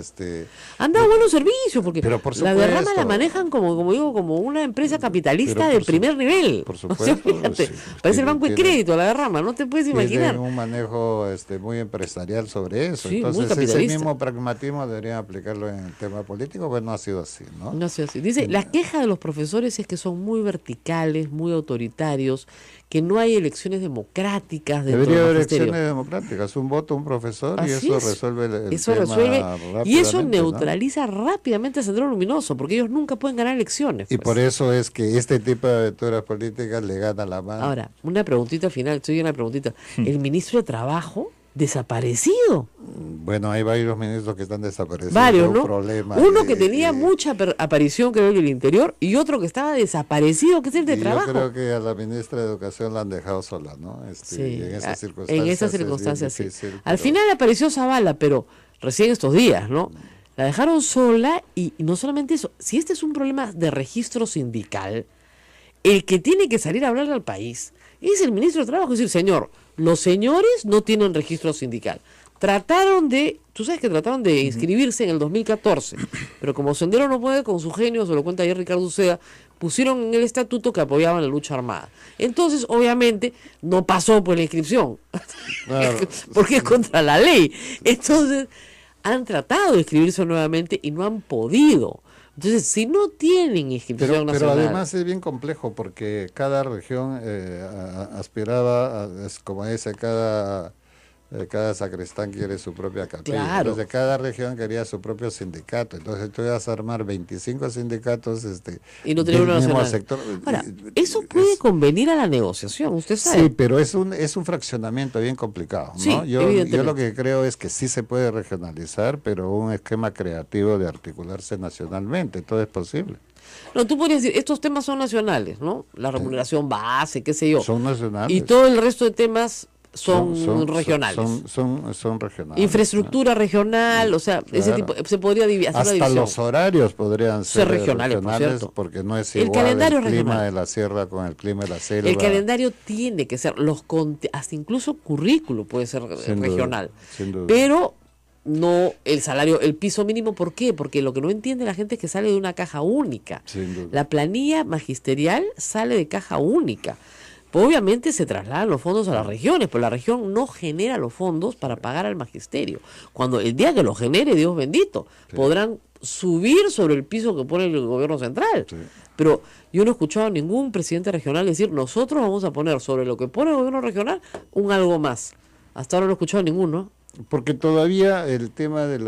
Han dado buenos servicios, porque pero por la derrama supuesto. la manejan como digo, como una empresa capitalista Pero de por primer nivel. por O sea, supuesto, fíjate, sí. parece el Banco de Tiene- Crédito, la derrama, no te puedes imaginar. Tienen un manejo muy empresarial sobre eso. Sí, muy Entonces ese capitalista. mismo pragmatismo deberían aplicarlo en el tema político, pues no ha sido así, ¿no? No sé así. Dice, la queja de los profesores es que son muy verticales, muy autoritarios, que no hay elecciones democráticas dentro Debería del haber magisterio. elecciones democráticas, un voto, un profesor, y Así eso es. resuelve el Eso tema resuelve, y eso rápidamente, ¿no? neutraliza rápidamente a Sendero Luminoso, porque ellos nunca pueden ganar elecciones. Y pues. por eso es que este tipo de aventuras políticas le gana la mano. Ahora, una preguntita final, estoy en una preguntita. El ministro de Trabajo, desaparecido. Bueno, hay varios ministros que están desaparecidos. Varios, un ¿no? problema Uno de- que tenía mucha aparición, creo, en el interior, y otro que estaba desaparecido, que es el de y Trabajo. Yo creo que a la ministra de Educación la han dejado sola, ¿no? Sí, y en esas circunstancias. en esas es bien circunstancias, sí. difícil, Al pero- final apareció Zavala, pero recién estos días, ¿no? La dejaron sola y no solamente eso, si este es un problema de registro sindical, el que tiene que salir a hablar al país es el ministro de Trabajo, es decir, señor, los señores no tienen registro sindical. Tú sabes que trataron de inscribirse en el 2014, pero como Sendero no puede con su genio, se lo cuenta ayer Ricardo Uceda, pusieron en el estatuto que apoyaban la lucha armada. Entonces, obviamente, no pasó por la inscripción, Claro. porque es contra la ley. Entonces, han tratado de inscribirse nuevamente y no han podido. Entonces, si no tienen inscripción Pero nacional... además es bien complejo porque cada región aspiraba, como dice, cada sacristán quiere su propia capilla. Claro. Entonces cada región quería su propio sindicato. Entonces tú ibas a armar 25 sindicatos y no tener del uno mismo nacional. sector. Ahora, eso puede convenir a la negociación, usted sabe. Sí, pero es un fraccionamiento bien complicado, ¿no? Sí, Yo evidentemente. lo que creo es que sí se puede regionalizar, pero un esquema creativo de articularse nacionalmente, todo es posible. No, tú podrías decir, estos temas son nacionales, ¿no? La remuneración base, qué sé yo. Son nacionales. Y todo el resto de temas son regionales. Son regionales. Infraestructura regional, o sea, ese Claro. tipo, se podría hacer una Hasta división. los horarios podrían ser regionales, por cierto. porque no es El igual calendario el clima regional. de la sierra con el clima de la selva. El calendario tiene que ser, hasta incluso currículo puede ser Sin duda, regional. sin duda. Pero no el salario, el piso mínimo, ¿por qué? Porque lo que no entiende la gente es que sale de una caja única. Sin duda. La planilla magisterial sale de caja única. Pues obviamente se trasladan los fondos a las regiones, pero la región no genera los fondos para pagar al magisterio. Cuando el día que lo genere, Dios bendito, podrán subir sobre el piso que pone el gobierno central. Sí. Pero yo no he escuchado a ningún presidente regional decir, nosotros vamos a poner sobre lo que pone el gobierno regional un algo más. Hasta ahora no he escuchado a ninguno. Porque todavía el tema del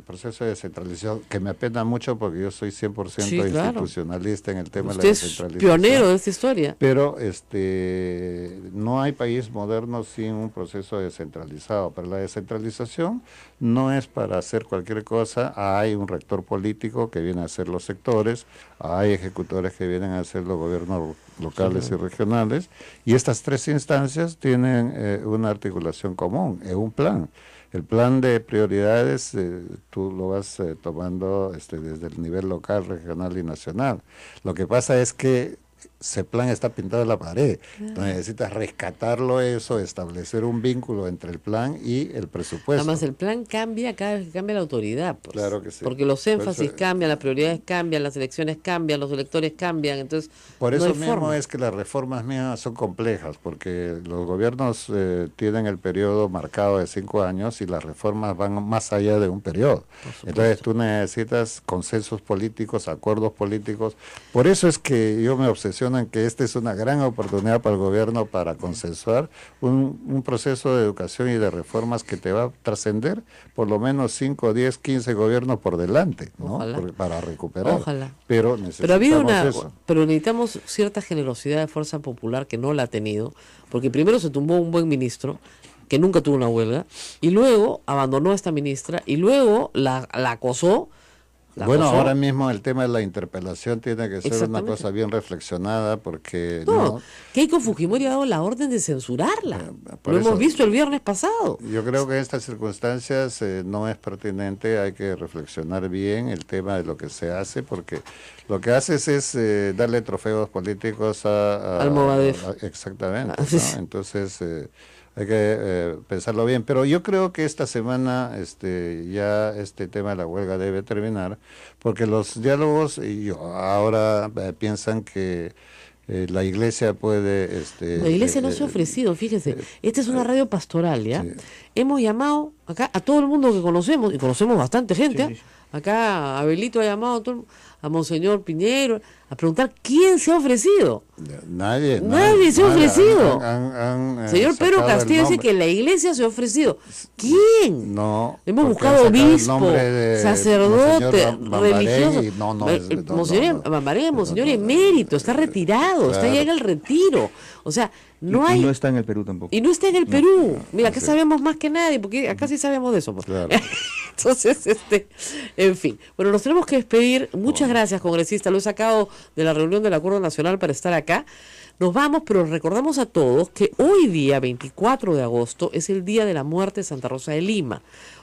proceso de descentralización, que me apena mucho porque yo soy 100% Sí, claro. institucionalista en el tema Usted de la es descentralización. pionero de esta historia. Pero no hay país moderno sin un proceso descentralizado. Pero la descentralización no es para hacer cualquier cosa. Hay un rector político que viene a hacer los sectores, hay ejecutores que vienen a hacer los gobiernos locales y regionales, y estas tres instancias tienen una articulación común, es un plan. El plan de prioridades tú lo vas tomando desde el nivel local, regional y nacional. Lo que pasa es que ese plan está pintado en la pared. Entonces necesitas rescatarlo eso, establecer un vínculo entre el plan y el presupuesto. Además, el plan cambia cada vez que cambia la autoridad. Pues, claro que sí. Porque los énfasis Por eso, cambian, las prioridades cambian, las elecciones cambian, los electores cambian. Entonces, por no eso hay mismo forma. es que las reformas mías son complejas, porque los gobiernos tienen el periodo marcado de 5 años y las reformas van más allá de un periodo. Entonces tú necesitas consensos políticos, acuerdos políticos. Por eso es que yo me obsesiono en que esta es una gran oportunidad para el gobierno para consensuar un proceso de educación y de reformas que te va a trascender por lo menos 5, 10, 15 gobiernos por delante, ¿no? Para recuperar. Ojalá. Pero necesitamos pero necesitamos cierta generosidad de fuerza popular que no la ha tenido, porque primero se tumbó un buen ministro que nunca tuvo una huelga, y luego abandonó a esta ministra, y luego la acosó. Bueno, ahora mismo el tema de la interpelación tiene que ser una cosa bien reflexionada porque... Keiko Fujimori ha dado la orden de censurarla. Lo hemos visto el viernes pasado. Yo creo que en estas circunstancias no es pertinente, hay que reflexionar bien el tema de lo que se hace, porque lo que haces es darle trofeos políticos al Movadef. Exactamente, ¿no? Entonces... hay que pensarlo bien, pero yo creo que esta semana ya este tema de la huelga debe terminar, porque los diálogos ahora piensan que la iglesia puede... la iglesia no se ha ofrecido, fíjese, esta es una radio pastoral, ¿ya? Sí. Hemos llamado acá a todo el mundo que conocemos, y conocemos bastante gente, sí. Acá Abelito ha llamado a Monseñor Piñero a preguntar quién se ha ofrecido. Nadie se ha ofrecido. Señor Pedro Castillo dice que la iglesia se ha ofrecido. ¿Quién? No. Hemos buscado obispo, sacerdote, religioso. Monseñor Bambaré, Monseñor emérito, está retirado, está ya en el retiro. O sea, no hay... Y no está en el Perú tampoco. Y no está en el Perú. Mira, acá sabemos más que nadie, porque acá sí sabemos de eso. Pues. Claro. Entonces, en fin. Bueno, nos tenemos que despedir. Muchas gracias, congresista. Lo he sacado de la reunión del Acuerdo Nacional para estar acá. Nos vamos, pero recordamos a todos que hoy día, 24 de agosto, es el día de la muerte de Santa Rosa de Lima.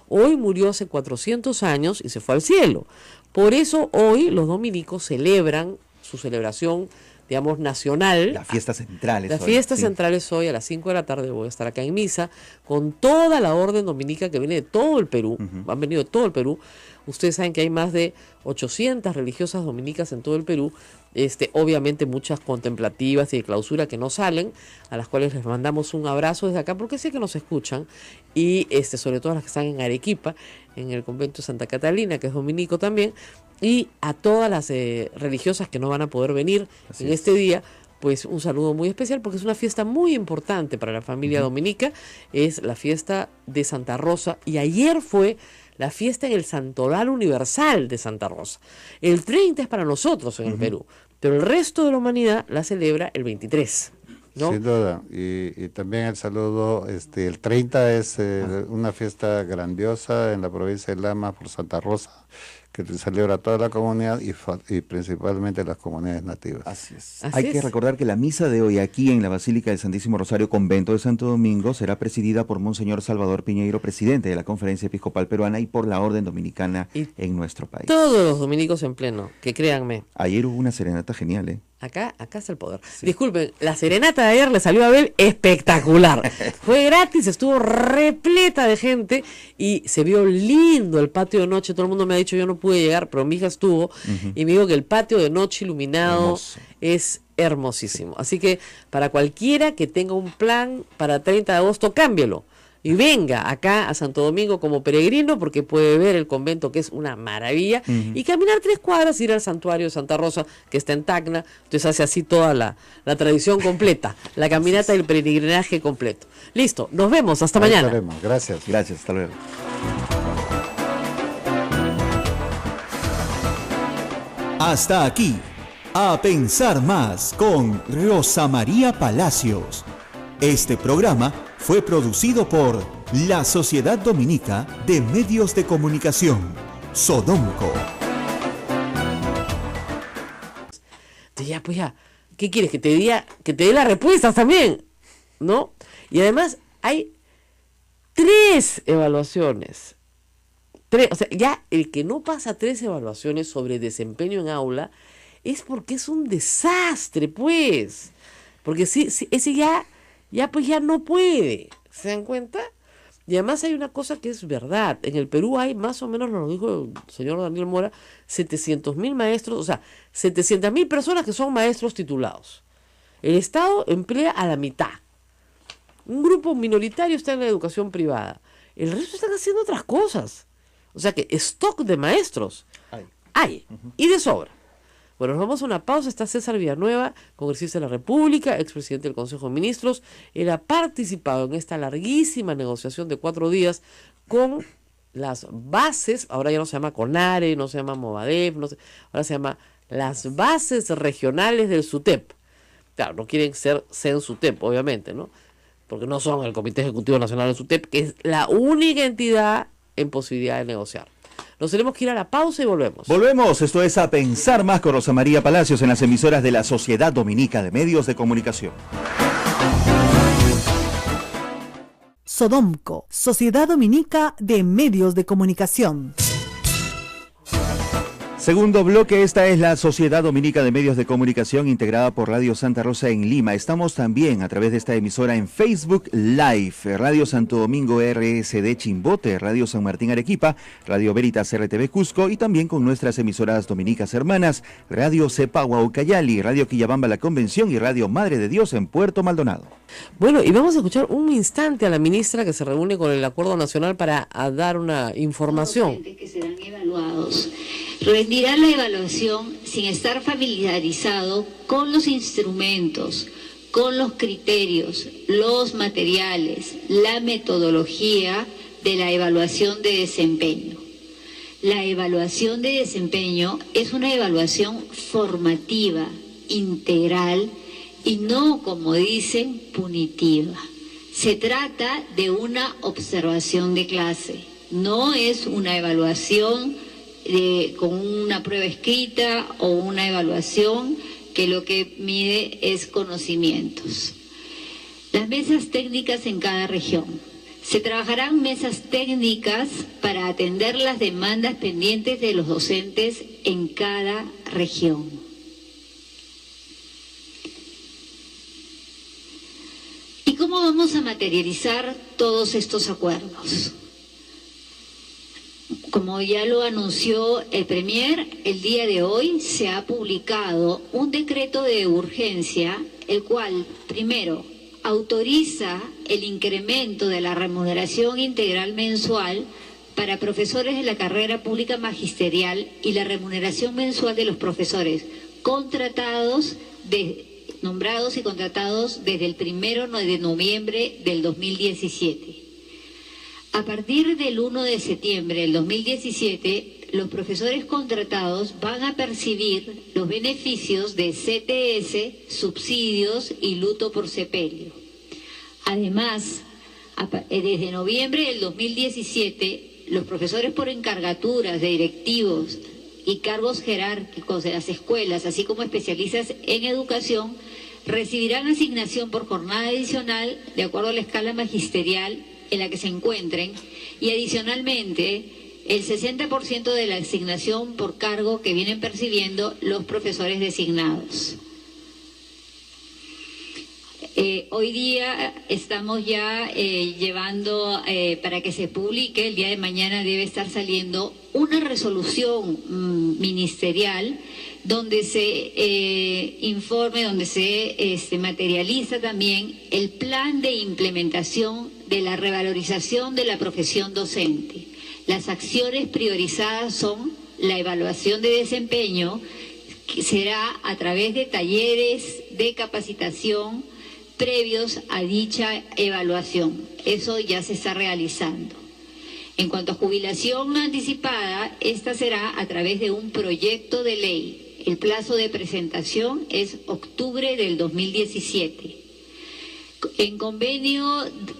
Hoy murió hace 400 años y se fue al cielo. Por eso hoy los dominicos celebran su celebración, digamos, nacional. Las fiestas centrales. Las fiestas centrales hoy a las 5 de la tarde. Voy a estar acá en misa con toda la orden dominica que viene de todo el Perú. Han venido de todo el Perú. Ustedes saben que hay más de 800 religiosas dominicas en todo el Perú. Obviamente muchas contemplativas y de clausura que no salen, a las cuales les mandamos un abrazo desde acá porque sé que nos escuchan, y sobre todo las que están en Arequipa, en el convento de Santa Catalina, que es dominico también, y a todas las religiosas que no van a poder venir este día, pues un saludo muy especial, porque es una fiesta muy importante para la familia dominica, es la fiesta de Santa Rosa, y ayer fue la fiesta en el Santoral Universal de Santa Rosa. El 30 es para nosotros en el Perú, pero el resto de la humanidad la celebra el 23. ¿no? Sin duda, y también el saludo, el 30 es una fiesta grandiosa en la provincia de Lama por Santa Rosa, que celebra toda la comunidad y principalmente las comunidades nativas. Así es. Hay que recordar que la misa de hoy aquí en la Basílica del Santísimo Rosario Convento de Santo Domingo será presidida por Monseñor Salvador Piñeiro, presidente de la Conferencia Episcopal Peruana, y por la Orden Dominicana en nuestro país. Todos los dominicos en pleno, que créanme. Ayer hubo una serenata genial, ¿eh? Acá está el poder. Sí. Disculpen, la serenata de ayer le salió a Abel espectacular. Fue gratis, estuvo repleta de gente y se vio lindo el patio de noche. Todo el mundo me ha dicho, yo no pude llegar, pero mi hija estuvo y me dijo que el patio de noche iluminado es hermosísimo. Así que para cualquiera que tenga un plan para 30 de agosto, cámbielo. y venga acá a Santo Domingo como peregrino, porque puede ver el convento, que es una maravilla, y caminar 3 cuadras, ir al santuario de Santa Rosa, que está en Tacna. Entonces hace así toda la tradición completa, la caminata y el peregrinaje completo. Listo, nos vemos, hasta mañana. Estaremos. Gracias. Gracias, hasta luego. Hasta aquí, A Pensar Más con Rosa María Palacios. Este programa fue producido por la Sociedad Dominica de Medios de Comunicación, Sodomco. Ya, pues ya, ¿qué quieres? Que te dé las respuestas también, ¿no? Y además hay 3 evaluaciones. 3, o sea, ya el que no pasa 3 evaluaciones sobre desempeño en aula es porque es un desastre, pues. Porque sí, ese ya pues ya no puede. ¿Se dan cuenta? Y además hay una cosa que es verdad. En el Perú hay más o menos, nos lo dijo el señor Daniel Mora, 700.000 maestros, o sea, 700.000 personas que son maestros titulados. El Estado emplea a la mitad. Un grupo minoritario está en la educación privada. El resto están haciendo otras cosas. O sea que stock de maestros hay y de sobra. Bueno, nos vamos a una pausa. Está César Villanueva, congresista de la República, expresidente del Consejo de Ministros. Él ha participado en esta larguísima negociación de 4 días con las bases, ahora ya no se llama CONARE, no se llama Movadef, ahora se llama las bases regionales del SUTEP. Claro, no quieren ser SUTEP, obviamente, ¿no? Porque no son el Comité Ejecutivo Nacional del SUTEP, que es la única entidad en posibilidad de negociar. Nos tenemos que ir a la pausa y volvemos. Volvemos, esto es A Pensar Más con Rosa María Palacios en las emisoras de la Sociedad Dominica de Medios de Comunicación. Sodomco, Sociedad Dominica de Medios de Comunicación. Segundo bloque, esta es la Sociedad Dominica de Medios de Comunicación integrada por Radio Santa Rosa en Lima. Estamos también a través de esta emisora en Facebook Live, Radio Santo Domingo RSD Chimbote, Radio San Martín Arequipa, Radio Veritas RTV Cusco y también con nuestras emisoras dominicas hermanas, Radio Cepagua Ucayali, Radio Quillabamba La Convención y Radio Madre de Dios en Puerto Maldonado. Bueno, y vamos a escuchar un instante a la ministra que se reúne con el Acuerdo Nacional para dar una información. Que serán evaluados. Rendirá la evaluación sin estar familiarizado con los instrumentos, con los criterios, los materiales, la metodología de la evaluación de desempeño. La evaluación de desempeño es una evaluación formativa, integral y no, como dicen, punitiva. Se trata de una observación de clase, no es una evaluación con una prueba escrita o una evaluación que lo que mide es conocimientos. Las mesas técnicas en cada región. Se trabajarán mesas técnicas para atender las demandas pendientes de los docentes en cada región. ¿Y cómo vamos a materializar todos estos acuerdos? Como ya lo anunció el Premier, el día de hoy se ha publicado un decreto de urgencia, el cual, primero, autoriza el incremento de la remuneración integral mensual para profesores de la carrera pública magisterial y la remuneración mensual de los profesores nombrados y contratados desde el 1 de noviembre del 2017. A partir del 1 de septiembre del 2017, los profesores contratados van a percibir los beneficios de CTS, subsidios y luto por sepelio. Además, desde noviembre del 2017, los profesores por encargaturas de directivos y cargos jerárquicos de las escuelas, así como especialistas en educación, recibirán asignación por jornada adicional de acuerdo a la escala magisterial en la que se encuentren y adicionalmente el 60% de la asignación por cargo que vienen percibiendo los profesores designados. Hoy día estamos ya llevando para que se publique, el día de mañana debe estar saliendo una resolución ministerial donde se informe, donde se materializa también el plan de implementación de la revalorización de la profesión docente. Las acciones priorizadas son la evaluación de desempeño, que será a través de talleres de capacitación previos a dicha evaluación. Eso ya se está realizando. En cuanto a jubilación anticipada, esta será a través de un proyecto de ley. El plazo de presentación es octubre del 2017. En convenio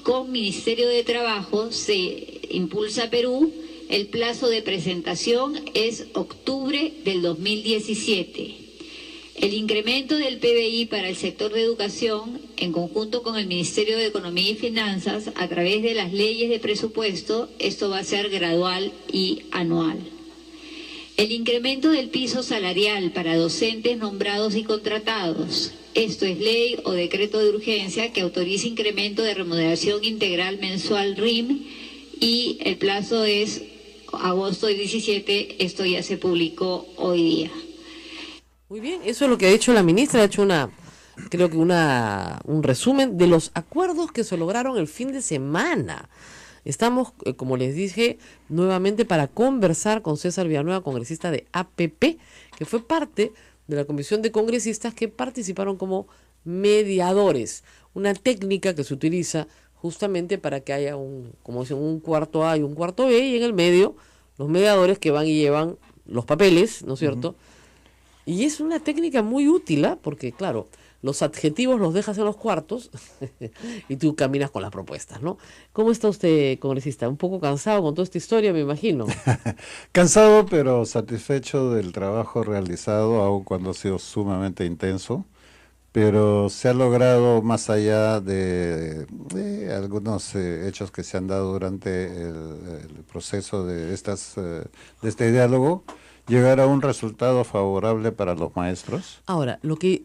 con Ministerio de Trabajo se impulsa Perú. El plazo de presentación es octubre del 2017. El incremento del PBI para el sector de educación, en conjunto con el Ministerio de Economía y Finanzas, a través de las leyes de presupuesto, esto va a ser gradual y anual. El incremento del piso salarial para docentes nombrados y contratados, esto es ley o decreto de urgencia que autoriza incremento de remuneración integral mensual RIM y el plazo es agosto del 17, esto ya se publicó hoy día. Muy bien, eso es lo que ha hecho la ministra, ha hecho creo que un resumen de los acuerdos que se lograron el fin de semana. Estamos, como les dije, nuevamente para conversar con César Villanueva, congresista de APP, que fue parte de la comisión de congresistas que participaron como mediadores, una técnica que se utiliza justamente para que haya como dicen, un cuarto A y un cuarto B, y en el medio los mediadores que van y llevan los papeles, ¿no es cierto? Y es una técnica muy útil, ¿eh? Porque claro, los adjetivos los dejas en los cuartos y tú caminas con las propuestas, ¿no? ¿Cómo está usted, congresista? Un poco cansado con toda esta historia, me imagino. Cansado, pero satisfecho del trabajo realizado, aun cuando ha sido sumamente intenso. Pero se ha logrado, más allá de algunos hechos que se han dado durante el proceso de este diálogo, llegar a un resultado favorable para los maestros. Ahora, lo que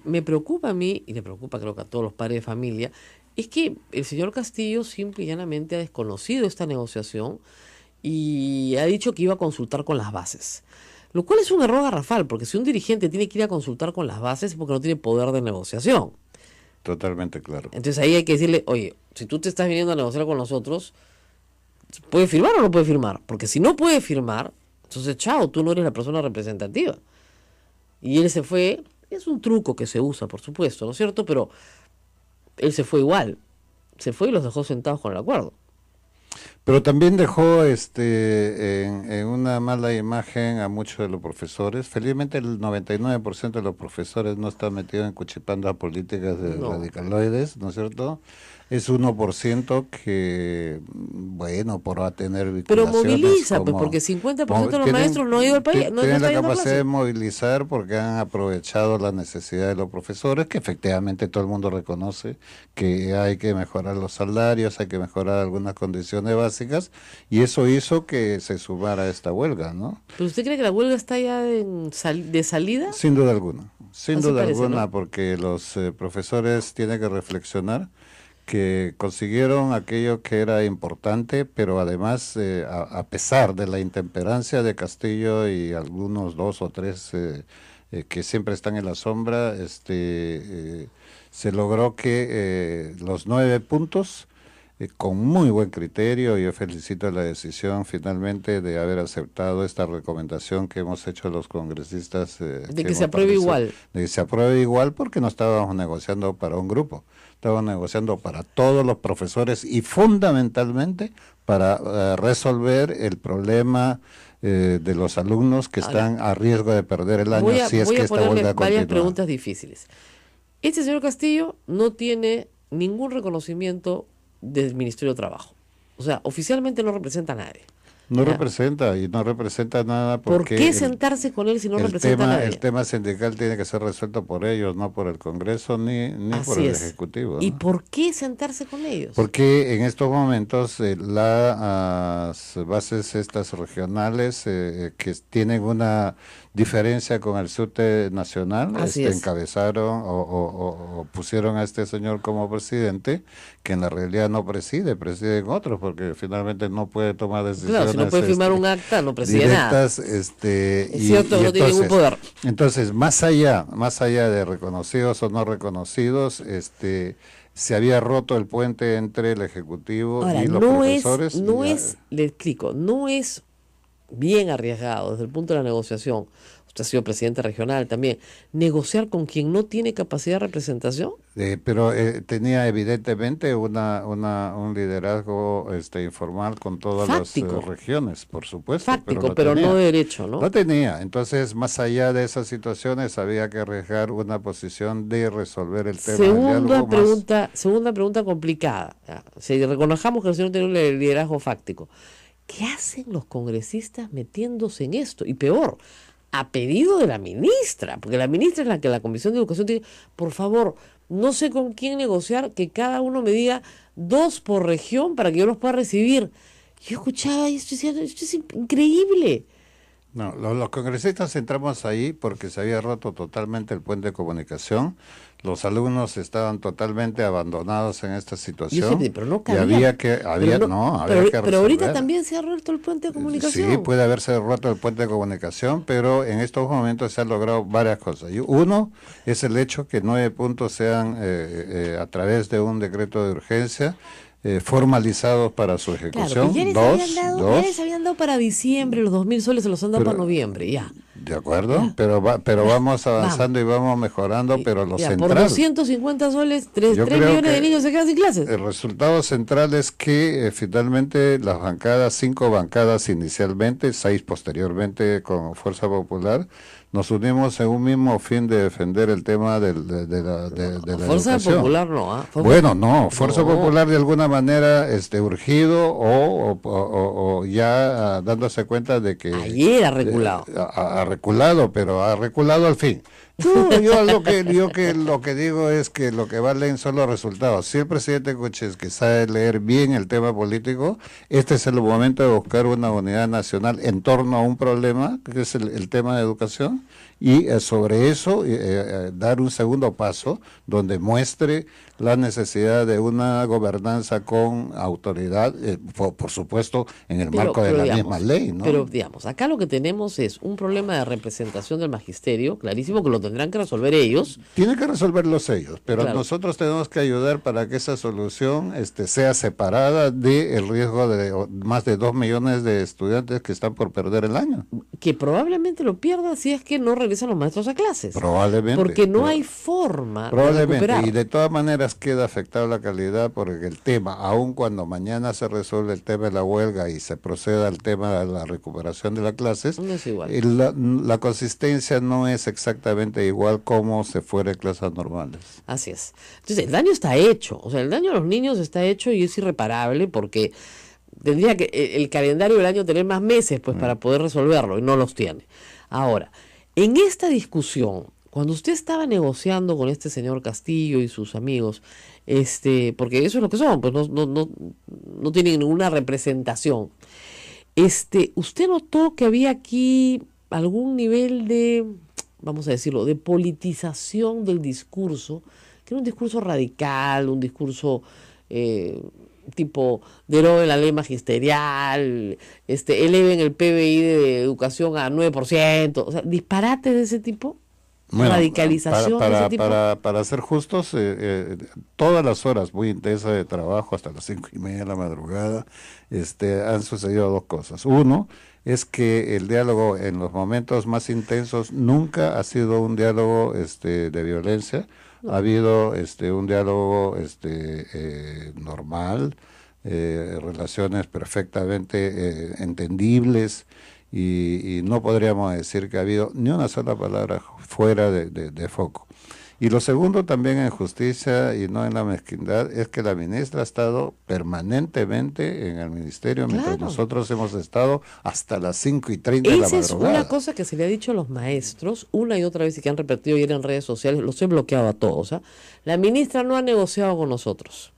me preocupa a mí, y le preocupa creo que a todos los padres de familia, es que el señor Castillo simple y llanamente ha desconocido esta negociación y ha dicho que iba a consultar con las bases. Lo cual es un error garrafal, porque si un dirigente tiene que ir a consultar con las bases es porque no tiene poder de negociación. Totalmente claro. Entonces ahí hay que decirle, oye, si tú te estás viniendo a negociar con nosotros, ¿puede firmar o no puede firmar? Porque si no puede firmar, entonces chao, tú no eres la persona representativa. Y él se fue, es un truco que se usa, por supuesto, ¿no es cierto? Pero él se fue igual, se fue y los dejó sentados con el acuerdo. Pero también dejó en una mala imagen a muchos de los profesores. Felizmente el 99% de los profesores no están metidos en cuchipandas políticas de radicaloides, ¿no es cierto? Es 1% que, bueno, podrá tener vinculaciones. Pero moviliza, pues, porque 50% de los maestros no han ido al país. No tienen la capacidad de movilizar porque han aprovechado la necesidad de los profesores, que efectivamente todo el mundo reconoce que hay que mejorar los salarios, hay que mejorar algunas condiciones básicas, y eso hizo que se sumara a esta huelga, ¿no? ¿Pero usted cree que la huelga está ya de salida? Sin duda alguna, sin duda alguna, ¿no? Porque los profesores tienen que reflexionar que consiguieron aquello que era importante, pero además, a pesar de la intemperancia de Castillo y algunos 2 o 3 que siempre están en la sombra, se logró que los 9 puntos, con muy buen criterio, yo felicito la decisión finalmente de haber aceptado esta recomendación que hemos hecho los congresistas. De que se apruebe igual. De que se apruebe igual, porque no estábamos negociando para un grupo. Estaba negociando para todos los profesores y fundamentalmente para resolver el problema de los alumnos que están a riesgo de perder el año si es que esta huelga continúa. Varias preguntas difíciles. Este señor Castillo no tiene ningún reconocimiento del Ministerio de Trabajo. O sea, oficialmente no representa a nadie. No representa, y no representa nada porque... ¿Por qué sentarse con él si no representa a nadie? El tema sindical tiene que ser resuelto por ellos, no por el Congreso ni por el Ejecutivo, ¿no? ¿Y por qué sentarse con ellos? Porque en estos momentos las bases estas regionales que tienen una diferencia con el SUTE nacional, encabezaron o pusieron a este señor como presidente, que en la realidad no presiden otros, porque finalmente no puede tomar decisiones no puede firmar un acta, no preside directas, nada. es cierto, no tiene ningún poder. Entonces, más allá de reconocidos o no reconocidos, se había roto el puente entre el Ejecutivo Ahora, y los profesores. le explico, no es bien arriesgado desde el punto de la negociación. Usted ha sido presidente regional también. ¿Negociar con quien no tiene capacidad de representación? Pero tenía evidentemente un liderazgo informal con todas Fáctico. las regiones, por supuesto. Fáctico, pero no de derecho, ¿no? No tenía. Entonces, más allá de esas situaciones, había que arriesgar una posición de resolver el tema del diálogo Segunda pregunta complicada. Si reconozcamos que el señor tiene un liderazgo fáctico, ¿qué hacen los congresistas metiéndose en esto? Y peor, a pedido de la ministra, porque la ministra es la que la Comisión de Educación tiene, por favor, no sé con quién negociar, que cada uno me diga 2 por región para que yo los pueda recibir. Yo escuchaba y esto es increíble. No, los congresistas entramos ahí porque se había roto totalmente el puente de comunicación. Los alumnos estaban totalmente abandonados en esta situación. Pero no cabía. Y había que resolver. Pero ahorita también se ha roto el puente de comunicación. Sí, puede haberse roto el puente de comunicación, pero en estos momentos se han logrado varias cosas. Y uno es el hecho que 9 puntos sean a través de un decreto de urgencia formalizados para su ejecución. Claro, ya les habían dado para diciembre, los 2.000 soles se los han dado para noviembre, ya. De acuerdo, Ya. pero vamos avanzando y vamos mejorando, pero lo Ya, central... por 250 soles, 3 millones de niños se quedan sin clases. El resultado central es que finalmente las bancadas, 5 bancadas inicialmente, 6 posteriormente con Fuerza Popular, nos unimos en un mismo fin de defender el tema de la Fuerza educación. Popular no, Fuerza Popular de alguna manera urgido o ya dándose cuenta de que... Ayer ha reculado. Ha reculado, pero ha reculado al fin. Yo lo que digo es que lo que valen son los resultados. Si el presidente Kuczynski que sabe leer bien el tema político, este es el momento de buscar una unidad nacional en torno a un problema, que es el tema de educación, y sobre eso dar un segundo paso donde muestre la necesidad de una gobernanza con autoridad, por supuesto, en el marco de la misma ley, ¿no? Pero digamos, acá lo que tenemos es un problema de representación del magisterio, clarísimo, que lo tendrán que resolver ellos. Tienen que resolverlos ellos, pero Claro. nosotros tenemos que ayudar para que esa solución sea separada del riesgo de más de 2 millones de estudiantes que están por perder el año. Que probablemente lo pierdan si es que no regresan los maestros a clases. Probablemente. Porque no hay forma de Probablemente, recuperar. y de todas maneras queda afectada la calidad porque el tema, aun cuando mañana se resuelve el tema de la huelga y se proceda al tema de la recuperación de las clases, No es igual. la consistencia no es exactamente igual como se fuera en clases normales. Así es. Entonces, el daño está hecho. O sea, el daño a los niños está hecho y es irreparable porque tendría que el calendario del año tener más meses pues para poder resolverlo y no los tiene. Ahora, en esta discusión, cuando usted estaba negociando con este señor Castillo y sus amigos, porque eso es lo que son, pues no tienen ninguna representación. ¿Usted notó que había aquí algún nivel de, vamos a decirlo, de politización del discurso, que era un discurso radical, un discurso tipo deroguen la ley magisterial, eleven el PBI de educación a 9%, o sea, disparate de ese tipo? Bueno, radicalización de ese tipo. para ser justos, todas las horas muy intensas de trabajo, hasta las 5:30 de la madrugada, han sucedido 2 cosas. Uno es que el diálogo en los momentos más intensos nunca ha sido un diálogo de violencia. No. Ha habido un diálogo normal, relaciones perfectamente entendibles. Y no podríamos decir que ha habido ni una sola palabra fuera de foco. Y lo segundo también en justicia y no en la mezquindad es que la ministra ha estado permanentemente en el ministerio, claro, mientras nosotros hemos estado hasta las 5:30 de la madrugada. Esa es una cosa que se le ha dicho a los maestros una y otra vez y que han repetido ayer en redes sociales, los he bloqueado a todos. La ministra no ha negociado con nosotros.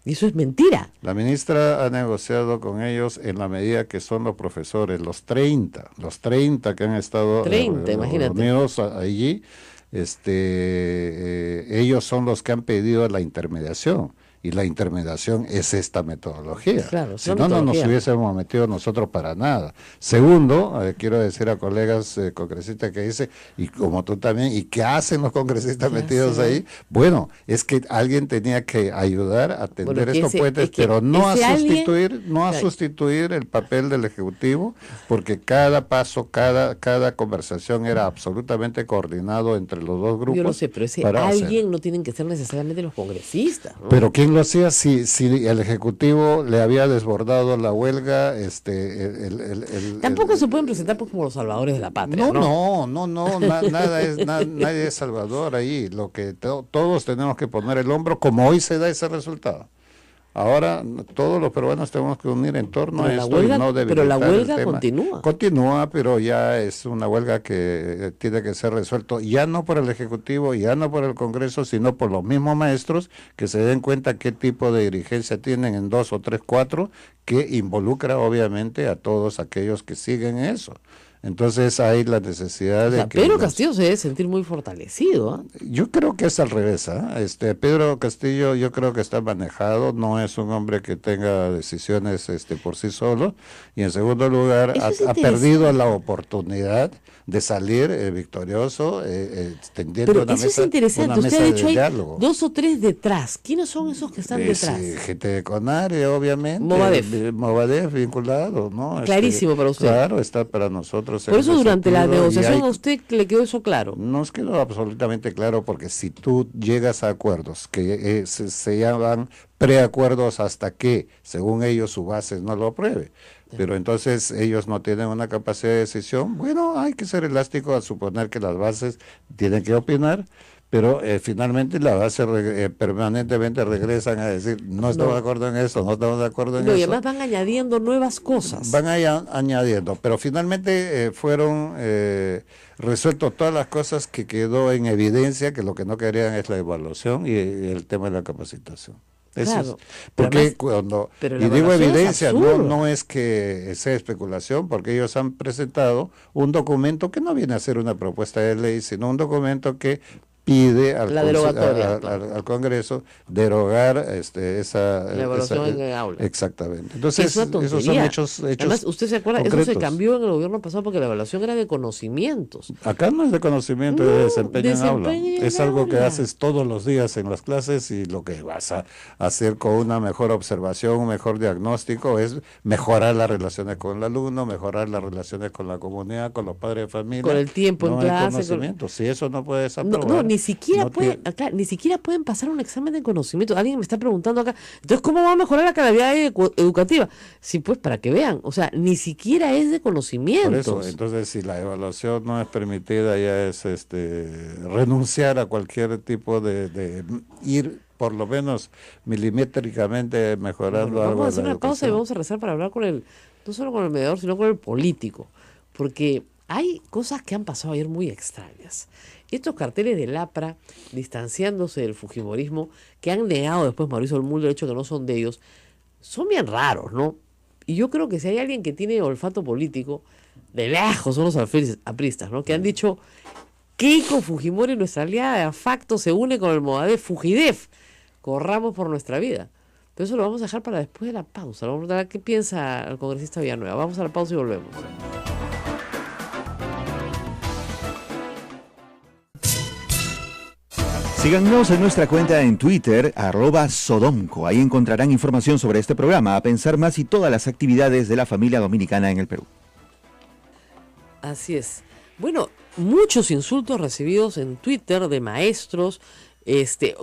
Y eso es mentira. La ministra ha negociado con ellos en la medida que son los profesores, los 30 que han estado reunidos allí, ellos son los que han pedido la intermediación. y la intermediación es esta metodología. Claro, si no, no nos hubiésemos metido nosotros para nada. Segundo, quiero decir a colegas congresistas que dicen, y como tú también, ¿y qué hacen los congresistas metidos ahí? Bueno, es que alguien tenía que ayudar a tender estos puentes, pero no a sustituir el papel del Ejecutivo, porque cada paso, cada conversación era absolutamente coordinado entre los dos grupos. Yo lo sé, pero ese alguien no tienen que ser necesariamente los congresistas, ¿no? Pero ¿quién lo hacía si el Ejecutivo le había desbordado la huelga? Tampoco se pueden presentar como los salvadores de la patria. Nadie es salvador ahí. Lo que todos tenemos que poner el hombro, como hoy se da ese resultado. Ahora todos los peruanos tenemos que unir en torno a esto y no debilitar. Pero la huelga continúa. Continúa, pero ya es una huelga que tiene que ser resuelto ya no por el Ejecutivo, ya no por el Congreso, sino por los mismos maestros que se den cuenta qué tipo de dirigencia tienen en 2 o 3, 4, que involucra obviamente a todos aquellos que siguen eso. Entonces hay la necesidad de que... Pedro Castillo se debe sentir muy fortalecido. Yo creo que es al revés. Pedro Castillo yo creo que está manejado, no es un hombre que tenga decisiones por sí solo, y en segundo lugar ha perdido la oportunidad de salir victorioso tendiendo una mesa, eso es interesante. Usted ha dicho hay 2 o 3 detrás. ¿Quiénes son esos que están detrás? Gente de CONARE, obviamente. Movadef vinculado, ¿no? Clarísimo para usted. Claro, está para nosotros. Por eso durante la negociación a usted le quedó eso claro. Nos quedó absolutamente claro, porque si tú llegas a acuerdos que se llaman preacuerdos hasta que, según ellos, su base no lo apruebe, pero entonces ellos no tienen una capacidad de decisión, bueno, hay que ser elástico a suponer que las bases tienen que opinar, pero finalmente la base permanentemente regresan a decir, no estamos de acuerdo en eso, no estamos de acuerdo en eso. Y además van añadiendo nuevas cosas. Van añadiendo, pero finalmente fueron resueltos todas las cosas que quedó en evidencia, que lo que no querían es la evaluación y el tema de la capacitación. Eso claro, es, porque y digo evidencia, no es que sea especulación, porque ellos han presentado un documento que no viene a ser una propuesta de ley, sino un documento que pide al Congreso derogar la evaluación en el aula. Exactamente. Entonces, esos son hechos además, usted se acuerda, concretos. Eso se cambió en el gobierno pasado porque la evaluación era de conocimientos. Acá no es de conocimiento, es de desempeño en aula. Es algo que haces todos los días en las clases, y lo que vas a hacer con una mejor observación, un mejor diagnóstico, es mejorar las relaciones con el alumno, mejorar las relaciones con la comunidad, con los padres de familia. Con el tiempo en clase. Conocimiento. Si eso no puedes aprobar. Ni siquiera pueden pasar un examen de conocimiento. Alguien me está preguntando acá, entonces, ¿cómo va a mejorar la calidad educativa? Sí, pues, para que vean, o sea, ni siquiera es de conocimientos. Por eso, entonces, si la evaluación no es permitida, ya es renunciar a cualquier tipo de ir, por lo menos milimétricamente, mejorando algo. Vamos a hacer una pausa y vamos a rezar para hablar no solo con el mediador, sino con el político, porque hay cosas que han pasado ayer muy extrañas. Estos carteles del APRA distanciándose del fujimorismo, que han negado después Mauricio Olmudo el hecho que no son de ellos, son bien raros, ¿no? Y yo creo que si hay alguien que tiene olfato político, de lejos son los apristas, ¿no? Que han dicho, Keiko Fujimori, nuestra aliada de facto, se une con el Movadef, Fujidef, corramos por nuestra vida. Pero eso lo vamos a dejar para después de la pausa. Vamos a ver qué piensa el congresista Villanueva. Vamos a la pausa y volvemos. Síganos en nuestra cuenta en Twitter, @Sodomco. Ahí encontrarán información sobre este programa, A Pensar Más, y todas las actividades de la familia dominicana en el Perú. Así es. Bueno, muchos insultos recibidos en Twitter de maestros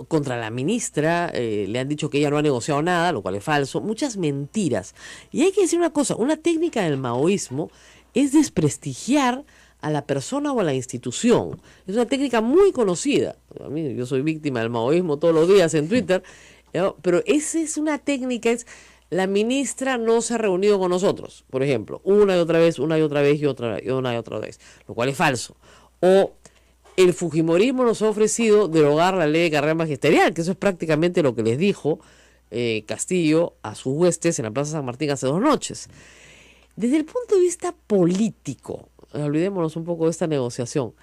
contra la ministra. Le han dicho que ella no ha negociado nada, lo cual es falso. Muchas mentiras. Y hay que decir una cosa, una técnica del maoísmo es desprestigiar a la persona o a la institución. Es una técnica muy conocida. A mí, yo soy víctima del maoísmo todos los días en Twitter, ¿no? Pero esa es una técnica, la ministra no se ha reunido con nosotros, por ejemplo, una y otra vez, una y otra vez, y una y otra vez, lo cual es falso. O el fujimorismo nos ha ofrecido derogar la ley de carrera magisterial, que eso es prácticamente lo que les dijo Castillo a sus huestes en la Plaza San Martín hace 2 noches. Desde el punto de vista político, olvidémonos un poco de esta negociación,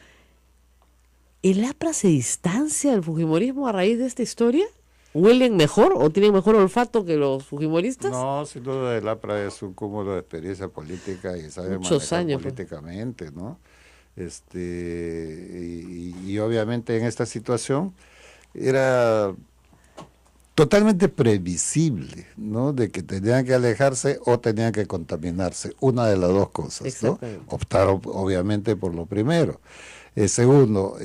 ¿el APRA se distancia del fujimorismo a raíz de esta historia? ¿Huelen mejor o tienen mejor olfato que los fujimoristas? No, sin duda el APRA es un cúmulo de experiencia política y sabe Muchos manejar años, políticamente, ¿no? Y obviamente en esta situación era totalmente previsible, ¿no? De que tenían que alejarse o tenían que contaminarse, una de las dos cosas, ¿no? Optaron obviamente por lo primero. Segundo,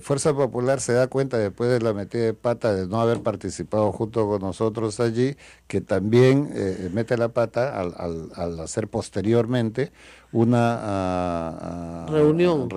Fuerza Popular se da cuenta después de la metida de pata de no haber participado junto con nosotros allí, que también mete la pata al hacer posteriormente una reunión,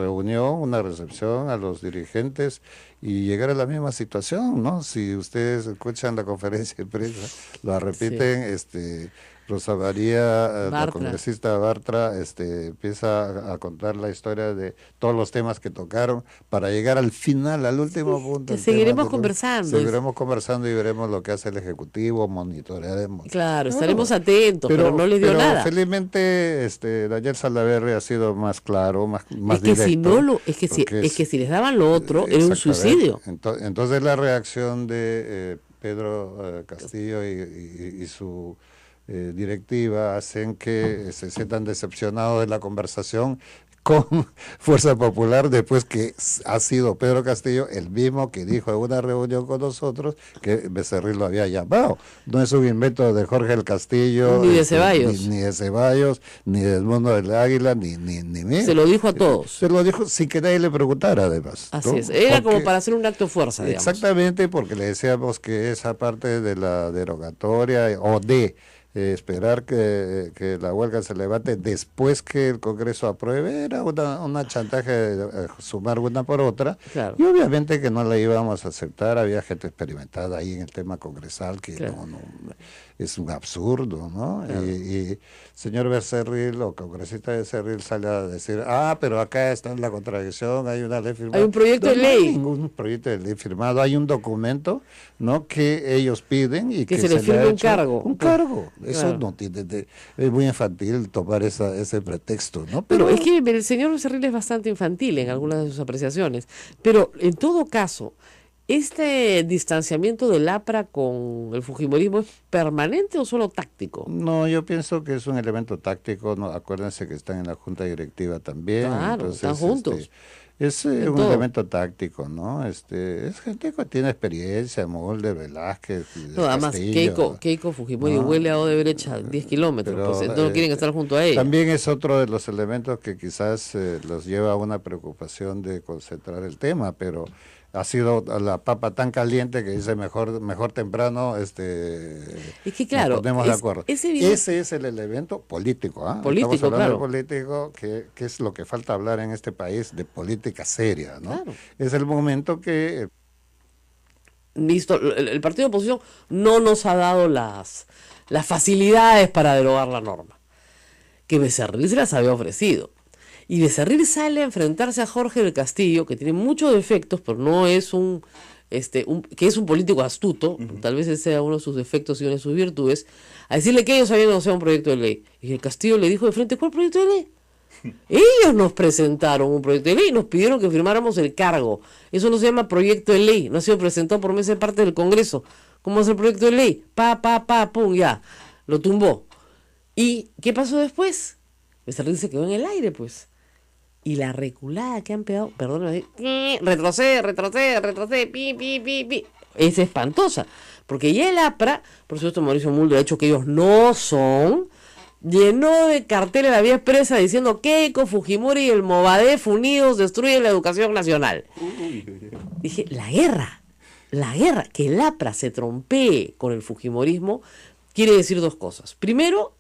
una recepción a los dirigentes y llegar a la misma situación, ¿no? Si ustedes escuchan la conferencia de prensa, la repiten, sí. Rosa María, la congresista Bartra, empieza a contar la historia de todos los temas que tocaron para llegar al final, al último punto. Que seguiremos conversando. Seguiremos conversando y veremos lo que hace el Ejecutivo, monitorearemos. Claro, estaremos atentos, pero no les dio nada. Felizmente, Daniel Salaverry ha sido más claro, más es directo. Que si les daban lo otro, era un suicidio. Entonces la reacción de Pedro Castillo y su directiva hacen que se sientan decepcionados de la conversación con Fuerza Popular, después que ha sido Pedro Castillo el mismo que dijo en una reunión con nosotros que Becerril lo había llamado. No es un invento de Jorge el Castillo, ni de Ceballos, ni de Ceballos, ni de Edmundo del Águila, ni mío. Se lo dijo a todos. Se lo dijo sin que nadie le preguntara, además. Así ¿no? es, era como para hacer un acto de fuerza, digamos. Exactamente, porque le decíamos que esa parte de la derogatoria o de esperar que la huelga se levante después que el Congreso apruebe era una chantaje de sumar una por otra, claro. Y obviamente que no la íbamos a aceptar. Había gente experimentada ahí en el tema congresal que claro. no es un absurdo, ¿no? Claro. Y señor Becerril o congresista Becerril sale a decir, pero acá está la contradicción, hay una ley firmada. Hay un proyecto de ley. No hay ningún proyecto de ley firmado, hay un documento, ¿no? Que ellos piden y que se les firme un cargo. Un cargo. Eso claro. No tiene, es muy infantil tomar ese pretexto, ¿no? Pero es que el señor Becerril es bastante infantil en algunas de sus apreciaciones, pero en todo caso, ¿este distanciamiento del APRA con el fujimorismo es permanente o solo táctico? No, yo pienso que es un elemento táctico. No, acuérdense que están en la junta directiva también. Claro, entonces, están juntos. Es un elemento táctico, ¿no? Es gente que tiene experiencia, Mulder, Velázquez, además Castillo, Keiko Fujimori huele a Odebrecht a 10 kilómetros, pues entonces no quieren estar junto a ella. También es otro de los elementos que quizás los lleva a una preocupación de concentrar el tema, pero ha sido la papa tan caliente que dice mejor temprano, es que claro, nos ponemos de acuerdo. Ese es el elemento político, político, estamos hablando claro. de político, que es lo que falta hablar en este país, de política seria, ¿no? Claro. Es el momento que listo, el partido de oposición no nos ha dado las facilidades para derogar la norma, que Becerril se las había ofrecido. Y Becerril sale a enfrentarse a Jorge del Castillo, que tiene muchos defectos, pero no es que es un político astuto, tal vez ese sea uno de sus defectos y una de sus virtudes, a decirle que ellos habían negociado un proyecto de ley. Y el Castillo le dijo de frente, ¿cuál proyecto de ley? Ellos nos presentaron un proyecto de ley y nos pidieron que firmáramos el cargo. Eso no se llama proyecto de ley, no ha sido presentado por mesa de parte del Congreso. ¿Cómo es el proyecto de ley? Pum, ya, lo tumbó. ¿Y qué pasó después? Becerril se quedó en el aire, pues. Y la reculada que han pegado, perdóname, retrocede, pi, es espantosa. Porque ya el APRA, por supuesto Mauricio Mulder ha dicho que ellos no son, llenó de carteles la vía expresa diciendo Keiko Fujimori y el Movadef unidos destruyen la educación nacional. Dije, la guerra, que el APRA se trompee con el fujimorismo, quiere decir dos cosas. Primero,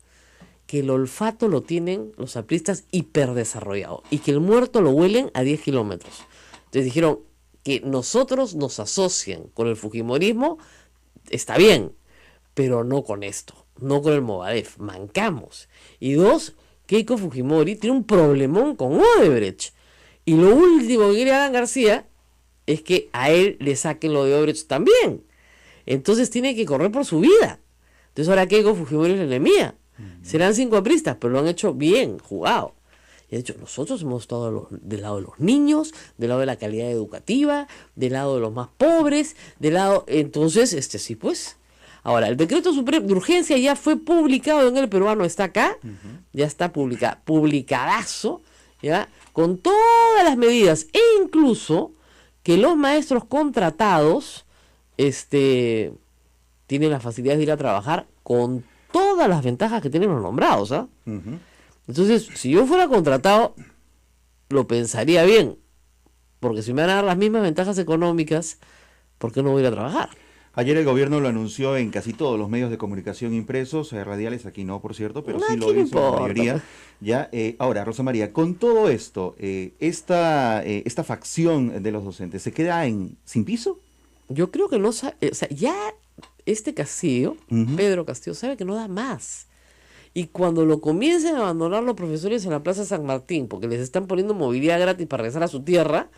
que el olfato lo tienen los apristas hiperdesarrollado y que el muerto lo huelen a 10 kilómetros. Entonces dijeron que nosotros nos asocian con el fujimorismo, está bien, pero no con esto, no con el Movadef, mancamos. Y dos, Keiko Fujimori tiene un problemón con Odebrecht. Y lo último que quiere Adán García es que a él le saquen lo de Odebrecht también. Entonces tiene que correr por su vida. Entonces ahora Keiko Fujimori es la enemiga. Serán 5 apristas, pero lo han hecho bien, jugado. Y ha dicho, nosotros hemos estado del lado de los niños, del lado de la calidad educativa, del lado de los más pobres, del lado... Entonces, sí, pues... Ahora, el decreto supremo de urgencia ya fue publicado en El Peruano, está acá, ya está publicadazo, ¿ya? Con todas las medidas, e incluso que los maestros contratados tienen las facilidades de ir a trabajar con todas las ventajas que tienen los nombrados, ¿ah? Entonces, si yo fuera contratado, lo pensaría bien, porque si me van a dar las mismas ventajas económicas, ¿por qué no voy a ir a trabajar? Ayer el gobierno lo anunció en casi todos los medios de comunicación impresos, radiales, aquí no, por cierto, pero sí lo hizo la mayoría. Ya, ahora, Rosa María, con todo esto, esta facción de los docentes, ¿se queda sin piso? Yo creo que no, o sea, ya Castillo, Pedro Castillo, sabe que no da más. Y cuando lo comiencen a abandonar los profesores en la Plaza San Martín, porque les están poniendo movilidad gratis para regresar a su tierra,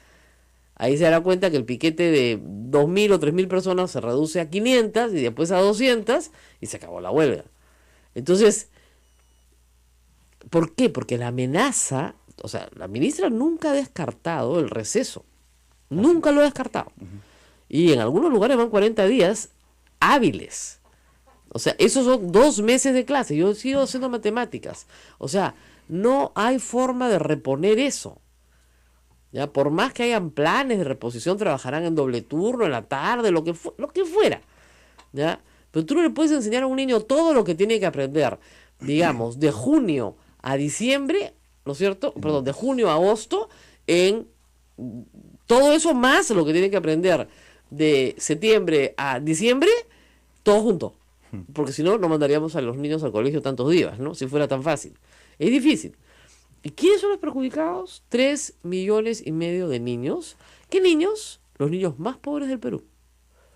ahí se dará cuenta que el piquete de 2.000 o 3.000 personas se reduce a 500 y después a 200 y se acabó la huelga. Entonces, ¿por qué? Porque la amenaza, o sea, la ministra nunca ha descartado el receso. Nunca lo ha descartado. Y en algunos lugares van 40 días hábiles. O sea, esos son 2 meses de clase. Yo sigo haciendo matemáticas. O sea, no hay forma de reponer eso. Ya, por más que hayan planes de reposición, trabajarán en doble turno, en la tarde, lo que fuera. ¿Ya? Pero tú no le puedes enseñar a un niño todo lo que tiene que aprender, digamos, de junio a diciembre, ¿no es cierto? Perdón, de junio a agosto, en todo eso más lo que tiene que aprender de septiembre a diciembre, todo junto. Porque si no, no mandaríamos a los niños al colegio tantos días, ¿no? Si fuera tan fácil. Es difícil. ¿Y quiénes son los perjudicados? 3,5 millones de niños. ¿Qué niños? Los niños más pobres del Perú.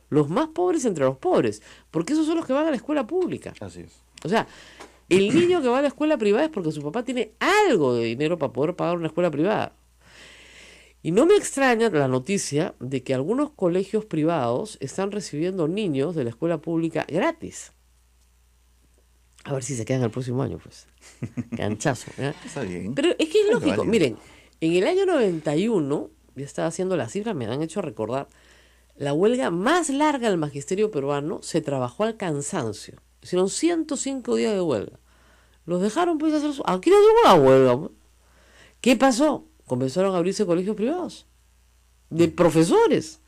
Los más pobres entre los pobres. Porque esos son los que van a la escuela pública. Así es. O sea, el niño que va a la escuela privada es porque su papá tiene algo de dinero para poder pagar una escuela privada. Y no me extraña la noticia de que algunos colegios privados están recibiendo niños de la escuela pública gratis. A ver si se quedan el próximo año, pues. Canchazo. Está bien. Pero es que es lógico. Miren, en el año 91, ya estaba haciendo las cifras, me han hecho recordar, la huelga más larga del magisterio peruano se trabajó al cansancio. Hicieron 105 días de huelga. Los dejaron pues hacer su... Aquí no hubo una huelga. Pues. ¿Qué pasó? Comenzaron a abrirse colegios privados. De profesores.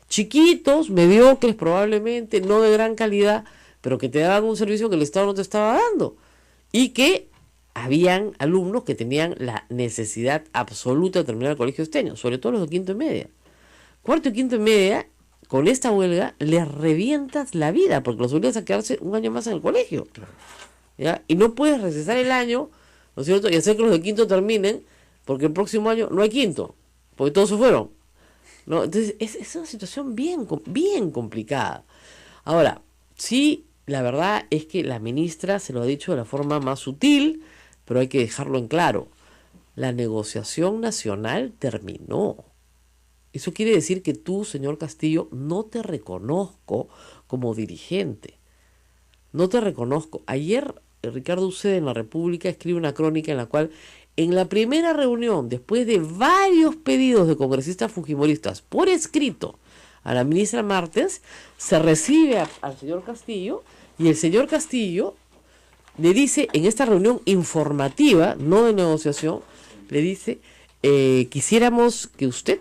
Chiquitos, mediocres probablemente, no de gran calidad, pero que te daban un servicio que el Estado no te estaba dando. Y que habían alumnos que tenían la necesidad absoluta de terminar el colegio este año, sobre todo los de quinto y media. Cuarto y quinto y media, con esta huelga, les revientas la vida, porque los obligas a quedarse un año más en el colegio. ¿Ya? Y no puedes recesar el año, ¿no es cierto?, y hacer que los de quinto terminen, porque el próximo año no hay quinto, porque todos se fueron. ¿No? Entonces, es una situación bien complicada. Ahora, sí, la verdad es que la ministra se lo ha dicho de la forma más sutil, pero hay que dejarlo en claro. La negociación nacional terminó. Eso quiere decir que tú, señor Castillo, no te reconozco como dirigente. No te reconozco. Ayer Ricardo Uceda en La República escribe una crónica en la cual, en la primera reunión, después de varios pedidos de congresistas fujimoristas por escrito a la ministra Martens, se recibe al señor Castillo y el señor Castillo le dice, en esta reunión informativa, no de negociación, le dice, quisiéramos que usted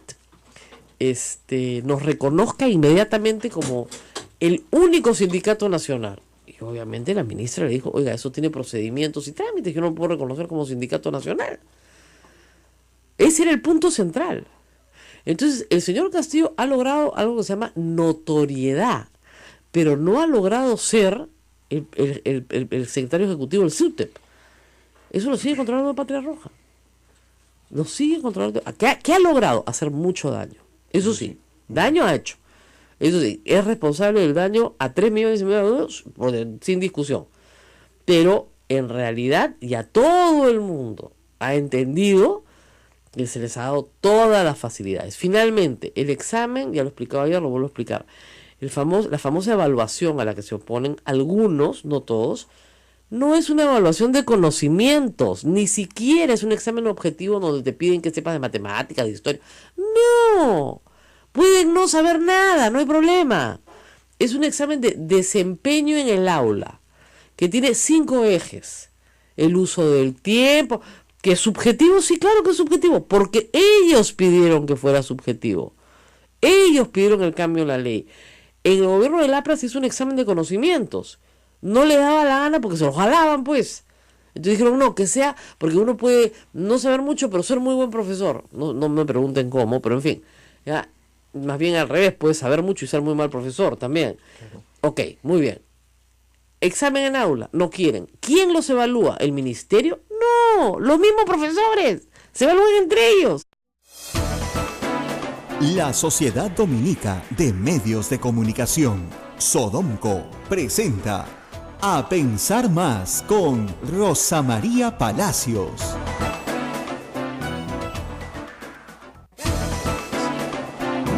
nos reconozca inmediatamente como el único sindicato nacional. Y obviamente la ministra le dijo, oiga, eso tiene procedimientos y trámites, yo no lo puedo reconocer como sindicato nacional. Ese era el punto central. Entonces, el señor Castillo ha logrado algo que se llama notoriedad, pero no ha logrado ser el secretario ejecutivo del SUTEP. Eso lo sigue controlando Patria Roja. Lo sigue controlando. ¿Qué ha logrado? Hacer mucho daño. Eso sí, daño ha hecho. Eso sí, es responsable del daño a 3,5 millones de euros sin discusión. Pero en realidad ya todo el mundo ha entendido que se les ha dado todas las facilidades. Finalmente, el examen, ya lo explicaba ayer, lo vuelvo a explicar, la famosa evaluación a la que se oponen algunos, no todos, no es una evaluación de conocimientos, ni siquiera es un examen objetivo donde te piden que sepas de matemáticas, de historia. No, pueden no saber nada, no hay problema. Es un examen de desempeño en el aula, que tiene 5 ejes. El uso del tiempo, que es subjetivo, sí, claro que es subjetivo, porque ellos pidieron que fuera subjetivo. Ellos pidieron el cambio en la ley. En el gobierno del APRA se hizo un examen de conocimientos. No le daba la gana porque se lo jalaban, pues. Entonces dijeron, no, que sea, porque uno puede no saber mucho, pero ser muy buen profesor. No me pregunten cómo, pero en fin. Ya, más bien al revés, puede saber mucho y ser muy mal profesor también. Claro. Ok, muy bien. Examen en aula, no quieren. ¿Quién los evalúa? ¿El ministerio? No, los mismos profesores. Se evalúan entre ellos. La Sociedad Dominica de Medios de Comunicación, Sodomco, presenta A Pensar Más con Rosa María Palacios.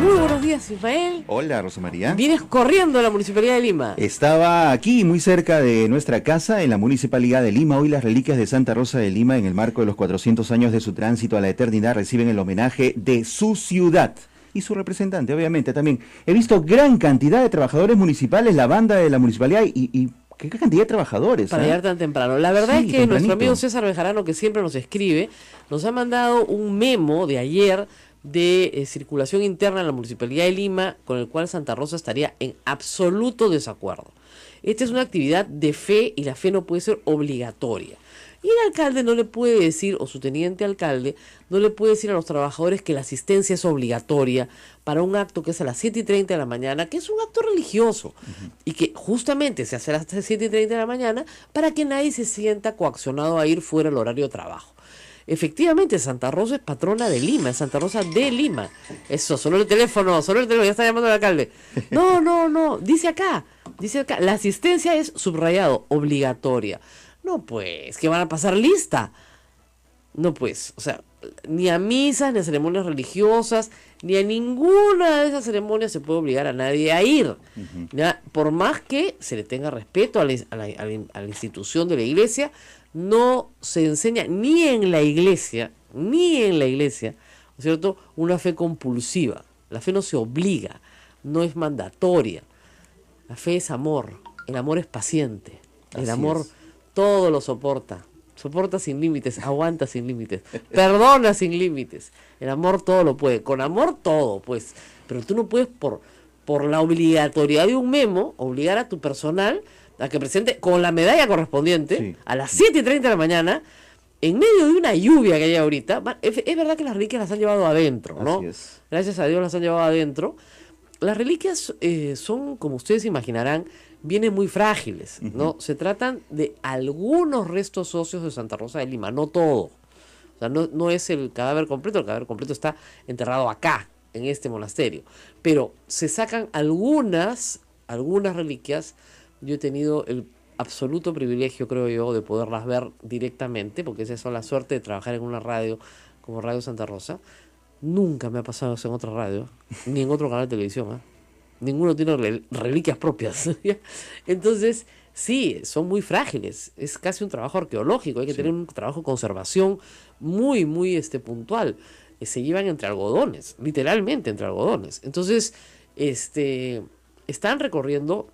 Muy buenos días, Ismael. Hola, Rosa María. Vienes corriendo a la Municipalidad de Lima. Estaba aquí, muy cerca de nuestra casa, en la Municipalidad de Lima. Hoy las reliquias de Santa Rosa de Lima, en el marco de los 400 años de su tránsito a la eternidad, reciben el homenaje de su ciudad. Y su representante, obviamente, también. He visto gran cantidad de trabajadores municipales, la banda de la municipalidad y qué cantidad de trabajadores. Para llegar tan temprano. La verdad es que tempranito. Nuestro amigo César Bejarano, que siempre nos escribe, nos ha mandado un memo de ayer de circulación interna en la Municipalidad de Lima, con el cual Santa Rosa estaría en absoluto desacuerdo. Esta es una actividad de fe y la fe no puede ser obligatoria. Y el alcalde no le puede decir, o su teniente alcalde, no le puede decir a los trabajadores que la asistencia es obligatoria para un acto que es a las 7:30 de la mañana, que es un acto religioso, y que justamente se hace a las 7:30 de la mañana para que nadie se sienta coaccionado a ir fuera del horario de trabajo. Efectivamente, Santa Rosa es patrona de Lima, es Santa Rosa de Lima. Eso, sonó el teléfono, ya está llamando el alcalde. No, dice acá, la asistencia es subrayado, obligatoria. No, pues, que van a pasar lista. No, pues, o sea, ni a misas, ni a ceremonias religiosas, ni a ninguna de esas ceremonias se puede obligar a nadie a ir. ¿Ya? Por más que se le tenga respeto a la institución de la iglesia, no se enseña ni en la iglesia, ¿no es cierto?, una fe compulsiva. La fe no se obliga, no es mandatoria. La fe es amor, el amor es paciente, el amor todo lo soporta sin límites, aguanta sin límites, perdona sin límites. El amor todo lo puede, con amor todo, pues. Pero tú no puedes por la obligatoriedad de un memo obligar a tu personal a que presente con la medalla correspondiente a las 7:30 de la mañana, en medio de una lluvia que hay ahorita. Es verdad que las reliquias las han llevado adentro, ¿no? Así es. Gracias a Dios las han llevado adentro. Las reliquias son, como ustedes imaginarán, vienen muy frágiles, ¿no? Se tratan de algunos restos óseos de Santa Rosa de Lima, no todo. O sea, no es el cadáver completo está enterrado acá, en este monasterio. Pero se sacan algunas reliquias. Yo he tenido el absoluto privilegio, creo yo, de poderlas ver directamente, porque esa es la suerte de trabajar en una radio como Radio Santa Rosa. Nunca me ha pasado eso en otra radio, ni en otro canal de televisión, ¿eh? Ninguno tiene reliquias propias. Entonces, sí, son muy frágiles. Es casi un trabajo arqueológico. Hay que tener un trabajo de conservación muy, muy puntual. Se llevan entre algodones, literalmente entre algodones. Entonces, están recorriendo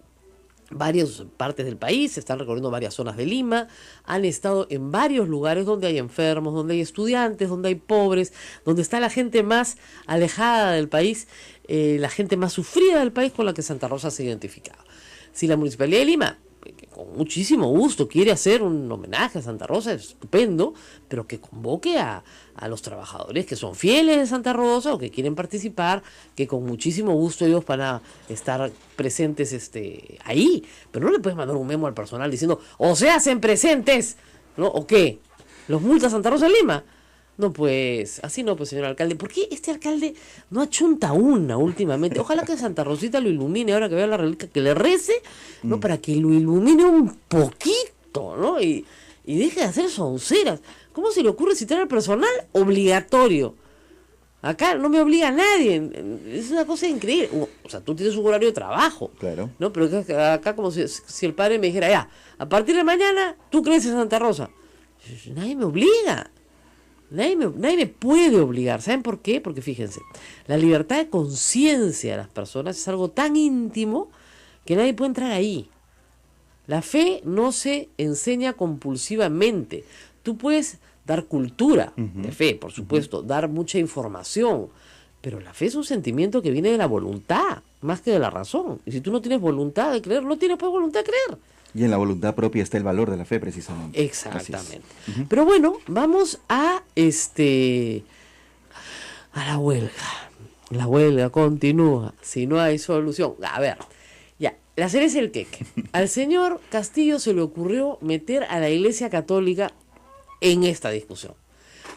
varias partes del país, están recorriendo varias zonas de Lima, han estado en varios lugares donde hay enfermos, donde hay estudiantes, donde hay pobres, donde está la gente más alejada del país, la gente más sufrida del país, con la que Santa Rosa se ha identificado. Si la Municipalidad de Lima, que con muchísimo gusto quiere hacer un homenaje a Santa Rosa, es estupendo, pero que convoque a los trabajadores que son fieles de Santa Rosa o que quieren participar, que con muchísimo gusto ellos van a estar presentes ahí. Pero no le puedes mandar un memo al personal diciendo, o se hacen presentes, ¿no? ¿O qué? ¿Los multa Santa Rosa de Lima? No, pues, así no, pues, señor alcalde. ¿Por qué este alcalde no achunta una últimamente? Ojalá que Santa Rosita lo ilumine ahora que vea la reliquia, que le rece, ¿no? Para que lo ilumine un poquito, ¿no? Y deje de hacer sonceras. ¿Cómo se le ocurre citar al personal? Obligatorio. Acá no me obliga a nadie. Es una cosa increíble. O sea, tú tienes un horario de trabajo. Claro. ¿No? Pero acá como si el padre me dijera, ya, a partir de mañana tú crees en Santa Rosa. Nadie me obliga. Nadie me puede obligar. ¿Saben por qué? Porque fíjense, la libertad de conciencia de las personas es algo tan íntimo que nadie puede entrar ahí. La fe no se enseña compulsivamente. Tú puedes dar cultura de fe, por supuesto, dar mucha información, pero la fe es un sentimiento que viene de la voluntad, más que de la razón. Y si tú no tienes voluntad de creer, no tienes pues voluntad de creer. Y en la voluntad propia está el valor de la fe, precisamente. Exactamente. Pero bueno, vamos a la huelga. La huelga continúa, si no hay solución. A ver, ya, la cereza el queque. Al señor Castillo se le ocurrió meter a la Iglesia Católica en esta discusión.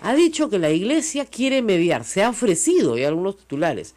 Ha dicho que la Iglesia quiere mediar, se ha ofrecido, y algunos titulares.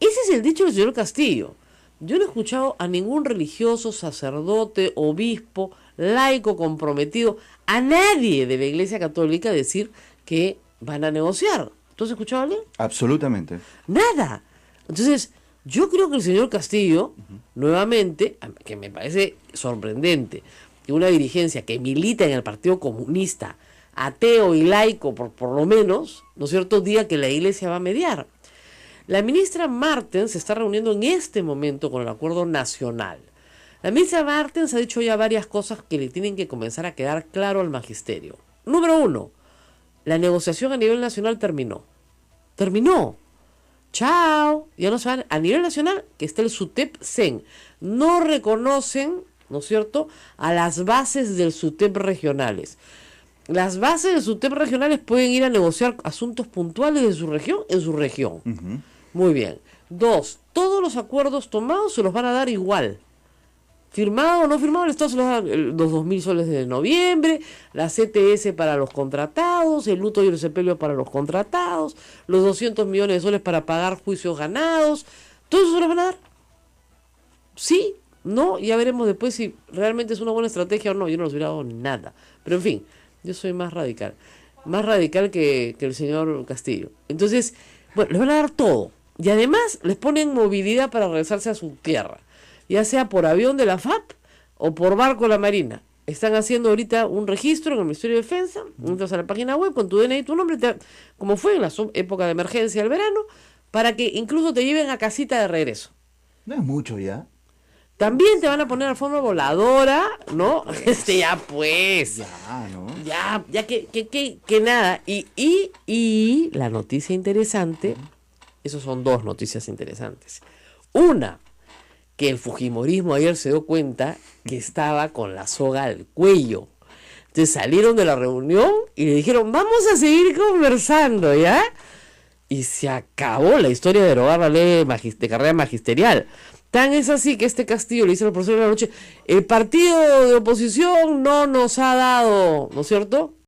Ese es el dicho del señor Castillo. Yo no he escuchado a ningún religioso, sacerdote, obispo, laico comprometido, a nadie de la Iglesia Católica decir que van a negociar. ¿Tú has escuchado a alguien? Absolutamente. Nada. Entonces, yo creo que el señor Castillo, nuevamente, que me parece sorprendente, que una dirigencia que milita en el Partido Comunista, ateo y laico por lo menos, ¿no es cierto?, diga que la Iglesia va a mediar. La ministra Martens se está reuniendo en este momento con el Acuerdo Nacional. La ministra Martens ha dicho ya varias cosas que le tienen que comenzar a quedar claro al magisterio. Número 1, la negociación a nivel nacional terminó. Terminó. Chao. Ya no se van. A nivel nacional, que está el SUTEP-CEN. No reconocen, ¿no es cierto?, a las bases del SUTEP regionales. Las bases del SUTEP regionales pueden ir a negociar asuntos puntuales de su región en su región. Muy bien. 2, todos los acuerdos tomados se los van a dar igual. Firmado o no firmado, el Estado se los da los 2.000 soles de noviembre, la CTS para los contratados, el luto y el sepelio para los contratados, los 200 millones de soles para pagar juicios ganados. ¿Todo eso se los van a dar? Sí, no, ya veremos después si realmente es una buena estrategia o no. Yo no les hubiera dado nada. Pero en fin, yo soy más radical que el señor Castillo. Entonces, bueno, les van a dar todo. Y además les ponen movilidad para regresarse a su tierra, ya sea por avión de la FAP o por barco de la Marina. Están haciendo ahorita un registro en el Ministerio de Defensa, entras a la página web con tu DNI y tu nombre, como fue en la época de emergencia del verano, para que incluso te lleven a casita de regreso. No es mucho ya. También te van a poner forma voladora, ¿no? Ya pues. Ya, ¿no? Ya que nada. Y la noticia interesante, esos son 2 noticias interesantes. Una, que el fujimorismo ayer se dio cuenta que estaba con la soga al cuello. Entonces salieron de la reunión y le dijeron, vamos a seguir conversando, ¿ya? Y se acabó la historia de derogar la ley de carrera magisterial. Tan es así que este Castillo le dice al profesor de la noche, el partido de oposición no nos ha dado, ¿no es cierto?,